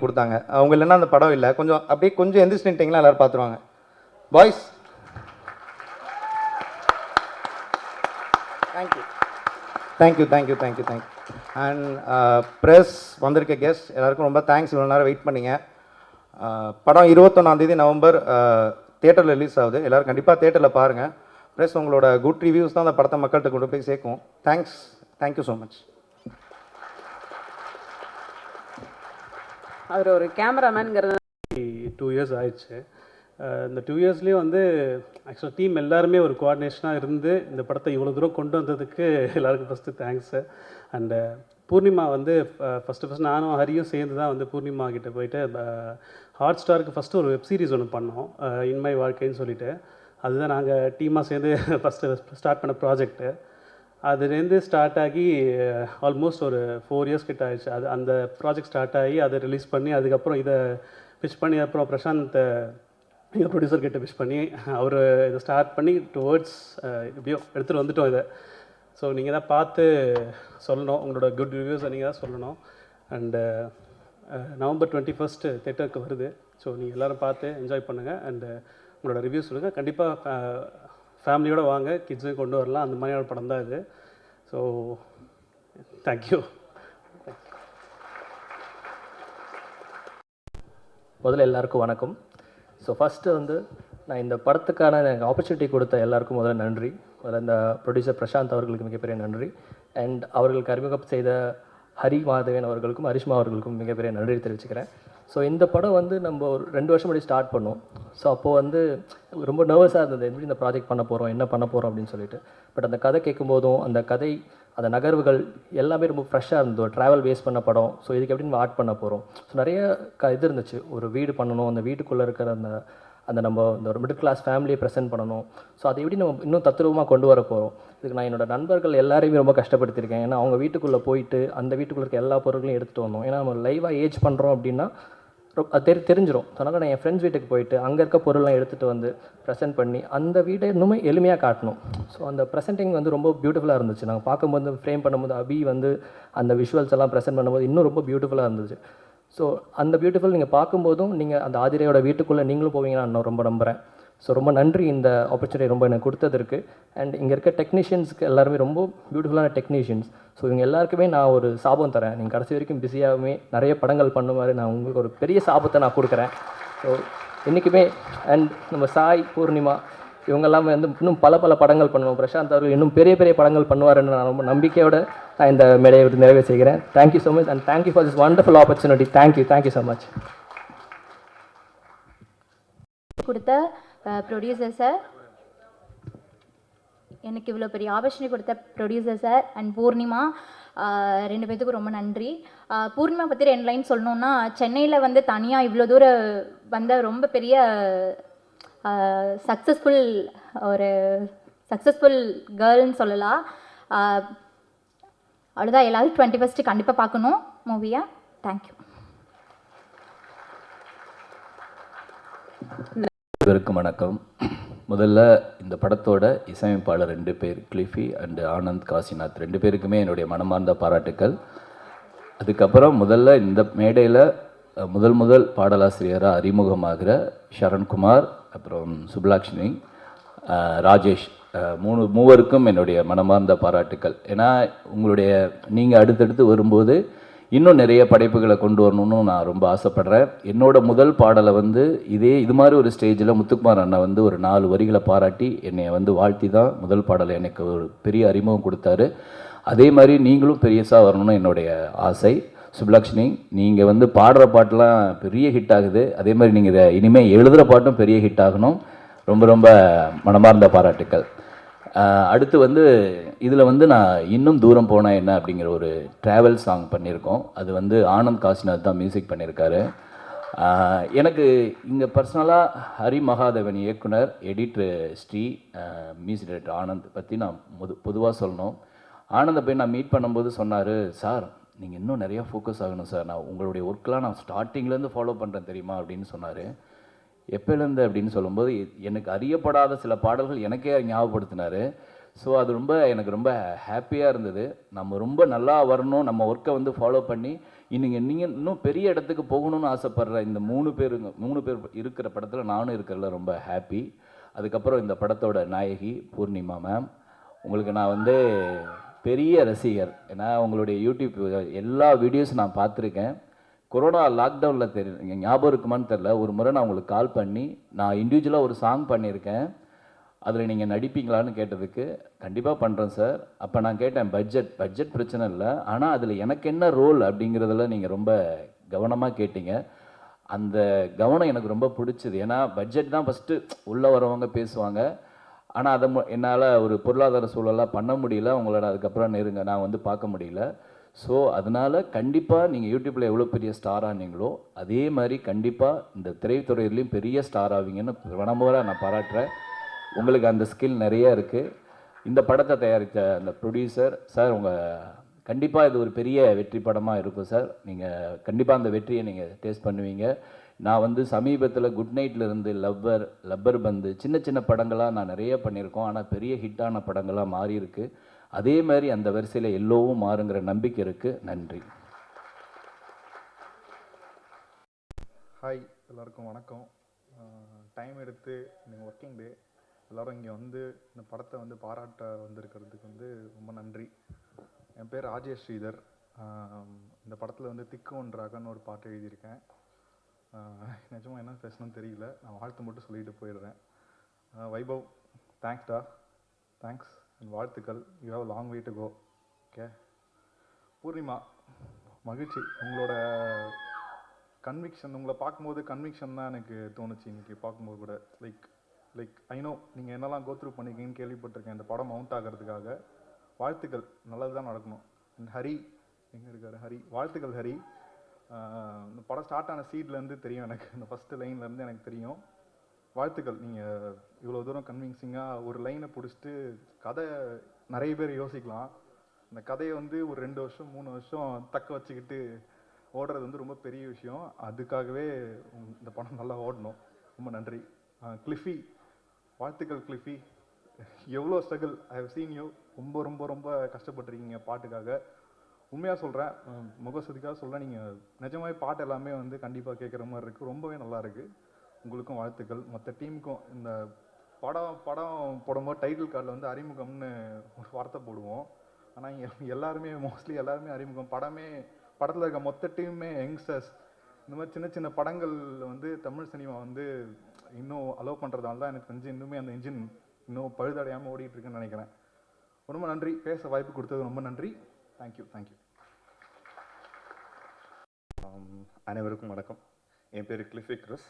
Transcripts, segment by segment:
கொடுத்தாங்க. அவங்க இல்லைன்னா அந்த படம் இல்லை. கொஞ்சம் அப்படியே கொஞ்சம் எந்திரிச்சு நின்ட்டிங்களா எல்லோரும் பார்த்துருவாங்க. Boys, thank you thank you thank you thank you thank you. And press வந்திருக்க கெஸ்ட் எல்லாருக்கும் ரொம்ப தேங்க்ஸ். இவ்வளோ நேரம் வெயிட் பண்ணிங்க. படம் 21 நவம்பர் தியேட்டரில் ரிலீஸ் ஆகுது. எல்லோரும் கண்டிப்பாக தியேட்டரில் பாருங்கள். ப்ளஸ் உங்களோட குட் ரிவ்யூஸ் தான் அந்த படத்தை மக்கள்கிட்ட கொண்டு போய் சேர்க்கும். Thanks, thank you so much. அவர் ஒரு கேமராமேனுங்கிறது 2 இயர்ஸ் ஆயிடுச்சு. இந்த 2 இயர்ஸ்லேயும் வந்து ஆக்சுவலாக டீம் எல்லாருமே ஒரு கோஆர்டினேஷனாக இருந்து இந்த படத்தை இவ்வளோ தூரம் கொண்டு வந்ததுக்கு எல்லாருக்கும் ஃபஸ்ட்டு தேங்க்ஸு. அண்டு பூர்ணிமா வந்து ஃபஸ்ட்டு நானும் ஹரியும் சேர்ந்து தான் வந்து பூர்ணிமா கிட்டே போயிட்டு ஹாட் ஸ்டாருக்கு ஃபஸ்ட்டு ஒரு வெப் சீரிஸ் ஒன்று பண்ணோம், இன்மை வாழ்க்கைன்னு சொல்லிட்டு. அதுதான் நாங்கள் டீமாக சேர்ந்து ஃபஸ்ட்டு ஸ்டார்ட் பண்ண ப்ராஜெக்ட்டு. அதுலேருந்து ஸ்டார்ட் ஆகி ஆல்மோஸ்ட் ஒரு 4 இயர்ஸ் கிட்ட ஆயிடுச்சு. அது அந்த ப்ராஜெக்ட் ஸ்டார்ட் ஆகி அதை ரிலீஸ் பண்ணி அதுக்கப்புறம் இதை பிச் பண்ணி அப்புறம் பிரசாந்த் எங்கள் ப்ரொடியூசர் கிட்ட பிச் பண்ணி அவர் இதை ஸ்டார்ட் பண்ணி டுவர்ட்ஸ் எப்படியோ எடுத்துகிட்டு வந்துட்டோம் இதை. ஸோ நீங்கள் தான் பார்த்து சொல்லணும், உங்களோட குட் ரிவ்யூஸை நீங்கள் தான் சொல்லணும். அண்டு நவம்பர் 21 தேட்டருக்கு வருது. ஸோ நீங்கள் எல்லோரும் பார்த்து என்ஜாய் பண்ணுங்கள். அண்டு உங்களோட ரிவ்யூ சொல்லுங்கள். கண்டிப்பாக ஃபேமிலியோடு வாங்க, கிட்ஸையும் கொண்டு வரலாம். அந்த மாதிரியான படம் தான் இது. So thank you. முதல்ல எல்லாருக்கும் வணக்கம். ஸோ ஃபஸ்ட்டு வந்து நான் இந்த படத்துக்கான எனக்கு ஆப்பர்ச்சுனிட்டி கொடுத்த எல்லாருக்கும் முதல்ல நன்றி. முதல்ல இந்த ப்ரொடியூசர் பிரசாந்த் அவர்களுக்கு மிகப்பெரிய நன்றி. அண்ட் அவர்களுக்கு அறிமுகம் செய்த ஹரி மாதவன் அவர்களுக்கும் ஹரிஷ்மா அவர்களுக்கும் மிகப்பெரிய நன்றி தெரிவிச்சுக்கிறேன். ஸோ இந்த படம் வந்து நம்ம ஒரு 2 வருஷம் முன்னாடி ஸ்டார்ட் பண்ணோம். ஸோ அப்போது வந்து ரொம்ப நர்வஸாக இருந்தது, எப்படி இந்த ப்ராஜெக்ட் பண்ண போகிறோம், என்ன பண்ண போகிறோம் அப்படின்னு சொல்லிட்டு. பட் அந்த கதை கேட்கும்போதும் அந்த கதை அந்த நகர்வுகள் எல்லாமே ரொம்ப ஃப்ரெஷ்ஷாக இருந்தது. ஒரு ட்ராவல் பேஸ் பண்ண படம். ஸோ இதுக்கு எப்படி நம்ம ஆர்ட் பண்ண போகிறோம். ஸோ நிறைய இது இருந்துச்சு. ஒரு வீடு பண்ணணும், அந்த வீட்டுக்குள்ளே இருக்கிற அந்த நம்ம இந்த ஒரு மிடில் கிளாஸ் ஃபேமிலியை ப்ரெசென்ட் பண்ணணும். ஸோ அதை எப்படி நம்ம இன்னும் தத்ரூபமாக கொண்டு வர போகிறோம். இதுக்கு நான் என்னோடய நண்பர்கள் எல்லாரையுமே ரொம்ப கஷ்டப்படுத்தியிருக்கேன். ஏன்னா அவங்க வீட்டுக்குள்ளே போயிட்டு அந்த வீட்டுக்குள்ளே இருக்க எல்லா பொருட்களையும் எடுத்துகிட்டு வந்தோம். ஏன்னா நம்ம லைவாக ஏஜ் பண்ணுறோம் அப்படின்னா அது தெரிஞ்சிடும். ஸோ அதனால் நான் என் ஃப்ரெண்ட்ஸ் வீட்டுக்கு போயிட்டு அங்கே இருக்க பொருள்லாம் எடுத்துகிட்டு வந்து ப்ரெசென்ட் பண்ணி அந்த வீட்டை இன்னுமே எளிமையாக காட்டணும். ஸோ அந்த ப்ரெசென்டிங் வந்து ரொம்ப பியூட்டிஃபுல்லாக இருந்துச்சு. நாங்கள் பார்க்கும்போது ஃப்ரேம் பண்ணும்போது அபி வந்து அந்த விஷுவல்ஸ் எல்லாம் ப்ரெசென்ட் பண்ணும்போது இன்னும் ரொம்ப பியூட்டிஃபுல்லாக இருந்துச்சு. ஸோ அந்த பியூட்டிஃபுல் நீங்கள் பார்க்கும்போதும் நீங்கள் அந்த ஆதிரையோட வீட்டுக்குள்ளே நீங்களும் போவீங்கன்னு நான் ரொம்ப நம்புகிறேன். ஸோ ரொம்ப நன்றி இந்த ஆப்பர்ச்சுனிட்டி ரொம்ப எனக்கு கொடுத்ததற்கு. அண்ட் இங்கே இருக்க டெக்னீஷியன்ஸ்க்கு எல்லாருமே ரொம்ப பியூட்டிஃபுல்லான டெக்னீஷியன்ஸ். ஸோ இவங்க எல்லாருக்குமே நான் ஒரு சாபம் தரேன். நீங்கள் கடைசி வரைக்கும் பிஸியாகவே நிறைய படங்கள் பண்ணுவார். நான் உங்களுக்கு ஒரு பெரிய சாபத்தை நான் கொடுக்குறேன். ஸோ இன்றைக்குமே அண்ட் நம்ம சாய், பூர்ணிமா இவங்கெல்லாமே வந்து இன்னும் பல படங்கள் பண்ணுவோம். பிரசாந்த் அவர்கள் இன்னும் பெரிய படங்கள் பண்ணுவார்ன்னு நான் ரொம்ப நம்பிக்கையோடு நான் இந்த மேடையை நிறைவே செய்கிறேன். Thank you so much and thank you for this wonderful opportunity. Thank you so much. கொடுத்த ப்ரொடியூசர் சார், எனக்கு இவ்வளோ பெரிய ஆப்பர்ச்சுனிட்டி கொடுத்த ப்ரொடியூசர் சார் அண்ட் பூர்ணிமா 2 பேத்துக்கும் ரொம்ப நன்றி. பூர்ணிமா பற்றி 2 லைன் சொல்லணுன்னா, சென்னையில் வந்து தனியாக இவ்வளோ தூரம் வந்த ரொம்ப பெரிய ஒரு சக்ஸஸ்ஃபுல் கேர்ள்னு சொல்லலாம். அவ்வளோதான். எல்லாரும் 21 கண்டிப்பாக பார்க்கணும் மூவியை. தேங்க்யூ. அனைவருக்கும் வணக்கம். முதல்ல இந்த படத்தோட இசையமைப்பாளர் 2 பேர், கிளிஃபி அண்டு ஆனந்த் காசிநாத் 2 பேருக்குமே என்னுடைய மனமார்ந்த பாராட்டுக்கள். அதுக்கப்புறம் முதல்ல இந்த மேடையில் முதல் பாடலாசிரியராக அறிமுகமாகிற ஷரண்குமார், அப்புறம் சுப்லாக்ஷ்மி, ராஜேஷ் மூவருக்கும் என்னுடைய மனமார்ந்த பாராட்டுக்கள். ஏன்னா நீங்கள் அடுத்தடுத்து வரும்போது இன்னும் நிறைய படைப்புகளை கொண்டு வரணும்னு நான் ரொம்ப ஆசைப்பட்றேன். என்னோட முதல் பாடலை வந்து இது மாதிரி ஒரு ஸ்டேஜில் முத்துக்குமார் அண்ணா வந்து ஒரு 4 வரிகளை பாராட்டி என்னை வந்து வாழ்த்தி தான் முதல் பாடலை எனக்கு ஒரு பெரிய அறிமுகம் கொடுத்தாரு. அதே மாதிரி நீங்களும் பெரியசாக வரணும்னு என்னுடைய ஆசை. சுப்லக்ஷ்மி, நீங்கள் வந்து பாடுற பாட்டெலாம் பெரிய ஹிட் ஆகுது. அதே மாதிரி நீங்கள் இனிமேல் எழுதுகிற பாட்டும் பெரிய ஹிட் ஆகணும். ரொம்ப மனமார்ந்த பாராட்டுக்கள். அடுத்து வந்து இதில் வந்து நான் இன்னும் தூரம் போனால் என்ன அப்படிங்கிற ஒரு ட்ராவல் சாங் பண்ணியிருக்கோம். அது வந்து ஆனந்த் காசிநாத் தான் மியூசிக் பண்ணியிருக்காரு. எனக்கு இங்கே பர்சனலாக ஹரி மகாதேவன் இயக்குனர், editor Sri, music director Anand பற்றி நான் பொதுவாக சொல்லணும். ஆனந்தை போய் நான் மீட் பண்ணும்போது சொன்னார், சார் நீங்கள் இன்னும் நிறையா ஃபோக்கஸ் ஆகணும் சார், நான் உங்களுடைய ஒர்க்கெலாம் நான் ஸ்டார்டிங்லேருந்து ஃபாலோ பண்ணுறேன் தெரியுமா அப்படின்னு சொன்னார். எப்போலேருந்து அப்படின்னு சொல்லும்போது எனக்கு அறியப்படாத சில பாடல்கள் எனக்கே ஞாபகப்படுத்தினார். ஸோ அது எனக்கு ரொம்ப ஹாப்பியாக இருந்தது. நம்ம ரொம்ப நல்லா வரணும், நம்ம ஒர்க்கை வந்து ஃபாலோ பண்ணி நீங்கள் இன்னும் பெரிய இடத்துக்கு போகணும்னு ஆசைப்படுற இந்த 3 பேர் இருக்கிற படத்தில் நானும் இருக்கிறதுல ரொம்ப ஹாப்பி. அதுக்கப்புறம் இந்த படத்தோட நாயகி பூர்ணிமா மேம், உங்களுக்கு நான் வந்து பெரிய ரசிகர். ஏன்னா உங்களுடைய யூடியூப் எல்லா வீடியோஸும் நான் பார்த்துருக்கேன். கொரோனா லாக்டவுனில் தெரியும் ஞாபகம் இருக்குமான்னு தெரில, ஒரு முறை நான் உங்களுக்கு கால் பண்ணி நான் இண்டிவிஜுவலாக ஒரு சாங் பண்ணியிருக்கேன், அதில் நீங்கள் நடிப்பீங்களான்னு கேட்டதுக்கு கண்டிப்பாக பண்ணுறேன் சார். அப்போ நான் கேட்டேன் பட்ஜெட் பிரச்சனை இல்லை, ஆனால் அதில் எனக்கு என்ன ரோல் அப்படிங்கிறதுல நீங்கள் ரொம்ப கவனமாக கேட்டீங்க. அந்த கவனம் எனக்கு ரொம்ப பிடிச்சது. ஏன்னா பட்ஜெட் தான் ஃபஸ்ட்டு உள்ளே வரவங்க பேசுவாங்க, ஆனால் அதை என்னால் ஒரு பொருளாதார சூழலாக பண்ண முடியல, உங்களோட அதுக்கப்புறம் நான் வந்து பார்க்க முடியல. ஸோ அதனால் கண்டிப்பாக நீங்கள் யூடியூப்பில் எவ்வளோ பெரிய ஸ்டார் ஆனீங்களோ அதே மாதிரி கண்டிப்பாக இந்த திரைத்துறையிலையும் பெரிய ஸ்டார் ஆவீங்கன்னு மனமுறை நான் பாராட்டுறேன். உங்களுக்கு அந்த ஸ்கில் நிறைய இருக்குது. இந்த படத்தை தயாரித்த அந்த ப்ரொடியூசர் சார், உங்கள் கண்டிப்பாக இது ஒரு பெரிய வெற்றி படமாக இருக்கும் சார். நீங்கள் கண்டிப்பாக அந்த வெற்றியை நீங்கள் டேஸ்ட் பண்ணுவீங்க. நான் வந்து சமீபத்தில் குட் நைட்லேருந்து லப்பர் பந்து சின்ன சின்ன படங்களாக நான் நிறைய பண்ணியிருக்கோம், ஆனால் பெரிய ஹிட்டான படங்களாக மாறி இருக்கு. அதே மாதிரி அந்த வரிசையில் எல்லோவும் மாறுங்கிற நம்பிக்கை இருக்குது. நன்றி. ஹாய், எல்லாருக்கும் வணக்கம். டைம் எடுத்து நீங்கள் ஒர்க்கிங் டே எல்லோரும் இங்கே வந்து இந்த படத்தை வந்து பாராட்ட வந்திருக்கிறதுக்கு வந்து ரொம்ப நன்றி. என் பேர் ராஜேஷ் ஸ்ரீதர். இந்த படத்தில் வந்து திக்கு ஒன்றாகன்னு ஒரு பாட்டு எழுதியிருக்கேன். நிஜமாக என்ன பேசணும்னு தெரியல, நான் வாழ்த்து மட்டும் சொல்லிட்டு போயிடுறேன். வைபவ், தேங்க்ஸ்டா, தேங்க்ஸ் அண்ட் வாழ்த்துக்கள். You have long way to go. Okay. Poornima, மகிழ்ச்சி. உங்களோட கன்விக்ஷன், உங்களை பார்க்கும்போது கன்விக்ஷன் தான் எனக்கு தோணுச்சு இன்றைக்கி பார்க்கும்போது கூட. லைக் ஐ நோ நீங்கள் என்னெல்லாம் கோத்ரூ பண்ணிக்கிங்கன்னு கேள்விப்பட்டிருக்கேன் இந்த படம் மவுண்ட் ஆகிறதுக்காக. வாழ்த்துக்கள், நல்லது தான் நடக்கணும். அண்ட் ஹரி எங்கே இருக்கார்? ஹரி, வாழ்த்துக்கள் ஹரி. இந்த படம் ஸ்டார்ட் ஆன சீட்லேருந்து தெரியும் எனக்கு, இந்த ஃபஸ்ட்டு லைன்லேருந்து எனக்கு தெரியும். வாழ்த்துக்கள். நீங்கள் இவ்வளோ தூரம் கன்வின்சிங்காக ஒரு லைனை பிடிச்சிட்டு கதை நிறைய பேர் யோசிக்கலாம், இந்த கதையை வந்து ஒரு 2 வருஷம் 3 வருஷம் தக்க வச்சுக்கிட்டு ஓடுறது வந்து ரொம்ப பெரிய விஷயம். அதுக்காகவே இந்த படம் நல்லா ஓடணும். ரொம்ப நன்றி. கிளிஃபி, வாழ்த்துக்கள் கிளிஃபி. எவ்வளோ struggle, I have seen you. ரொம்ப ரொம்ப ரொம்ப கஷ்டப்பட்டுருக்கீங்க பாட்டுக்காக. உண்மையாக சொல்கிறேன், முகஸ்துதிக்காக சொல்ல, நீங்கள் நிஜமாவே பாட்டு எல்லாமே வந்து கண்டிப்பாக கேட்குற மாதிரி இருக்குது. ரொம்பவே நல்லா இருக்குது. உங்களுக்கும் வாழ்த்துக்கள், மற்ற டீமுக்கும். இந்த படம் போடும்போது டைட்டில் கார்டில் வந்து அறிமுகம்னு ஒரு வார்த்தை போடுவோம், ஆனால் எல்லாருமே மோஸ்ட்லி எல்லாருமே அறிமுகம். படத்தில் இருக்க மொத்த டீமுமே யங்ஸ்டர்ஸ். இந்த மாதிரி சின்ன சின்ன படங்கள் வந்து தமிழ் சினிமா வந்து இன்னும் அலோவ் பண்ணுறதால தான் எனக்கு தெரிஞ்சு இன்னுமே அந்த இன்ஜின் இன்னும் பழுதடையாமல் ஓடிட்டுருக்குன்னு நினைக்கிறேன். ரொம்ப நன்றி, பேச வாய்ப்பு கொடுத்தது ரொம்ப நன்றி. தேங்க்யூ. அனைவருக்கும் வணக்கம். என் பேர் கிளிஃபி கிறிஸ்.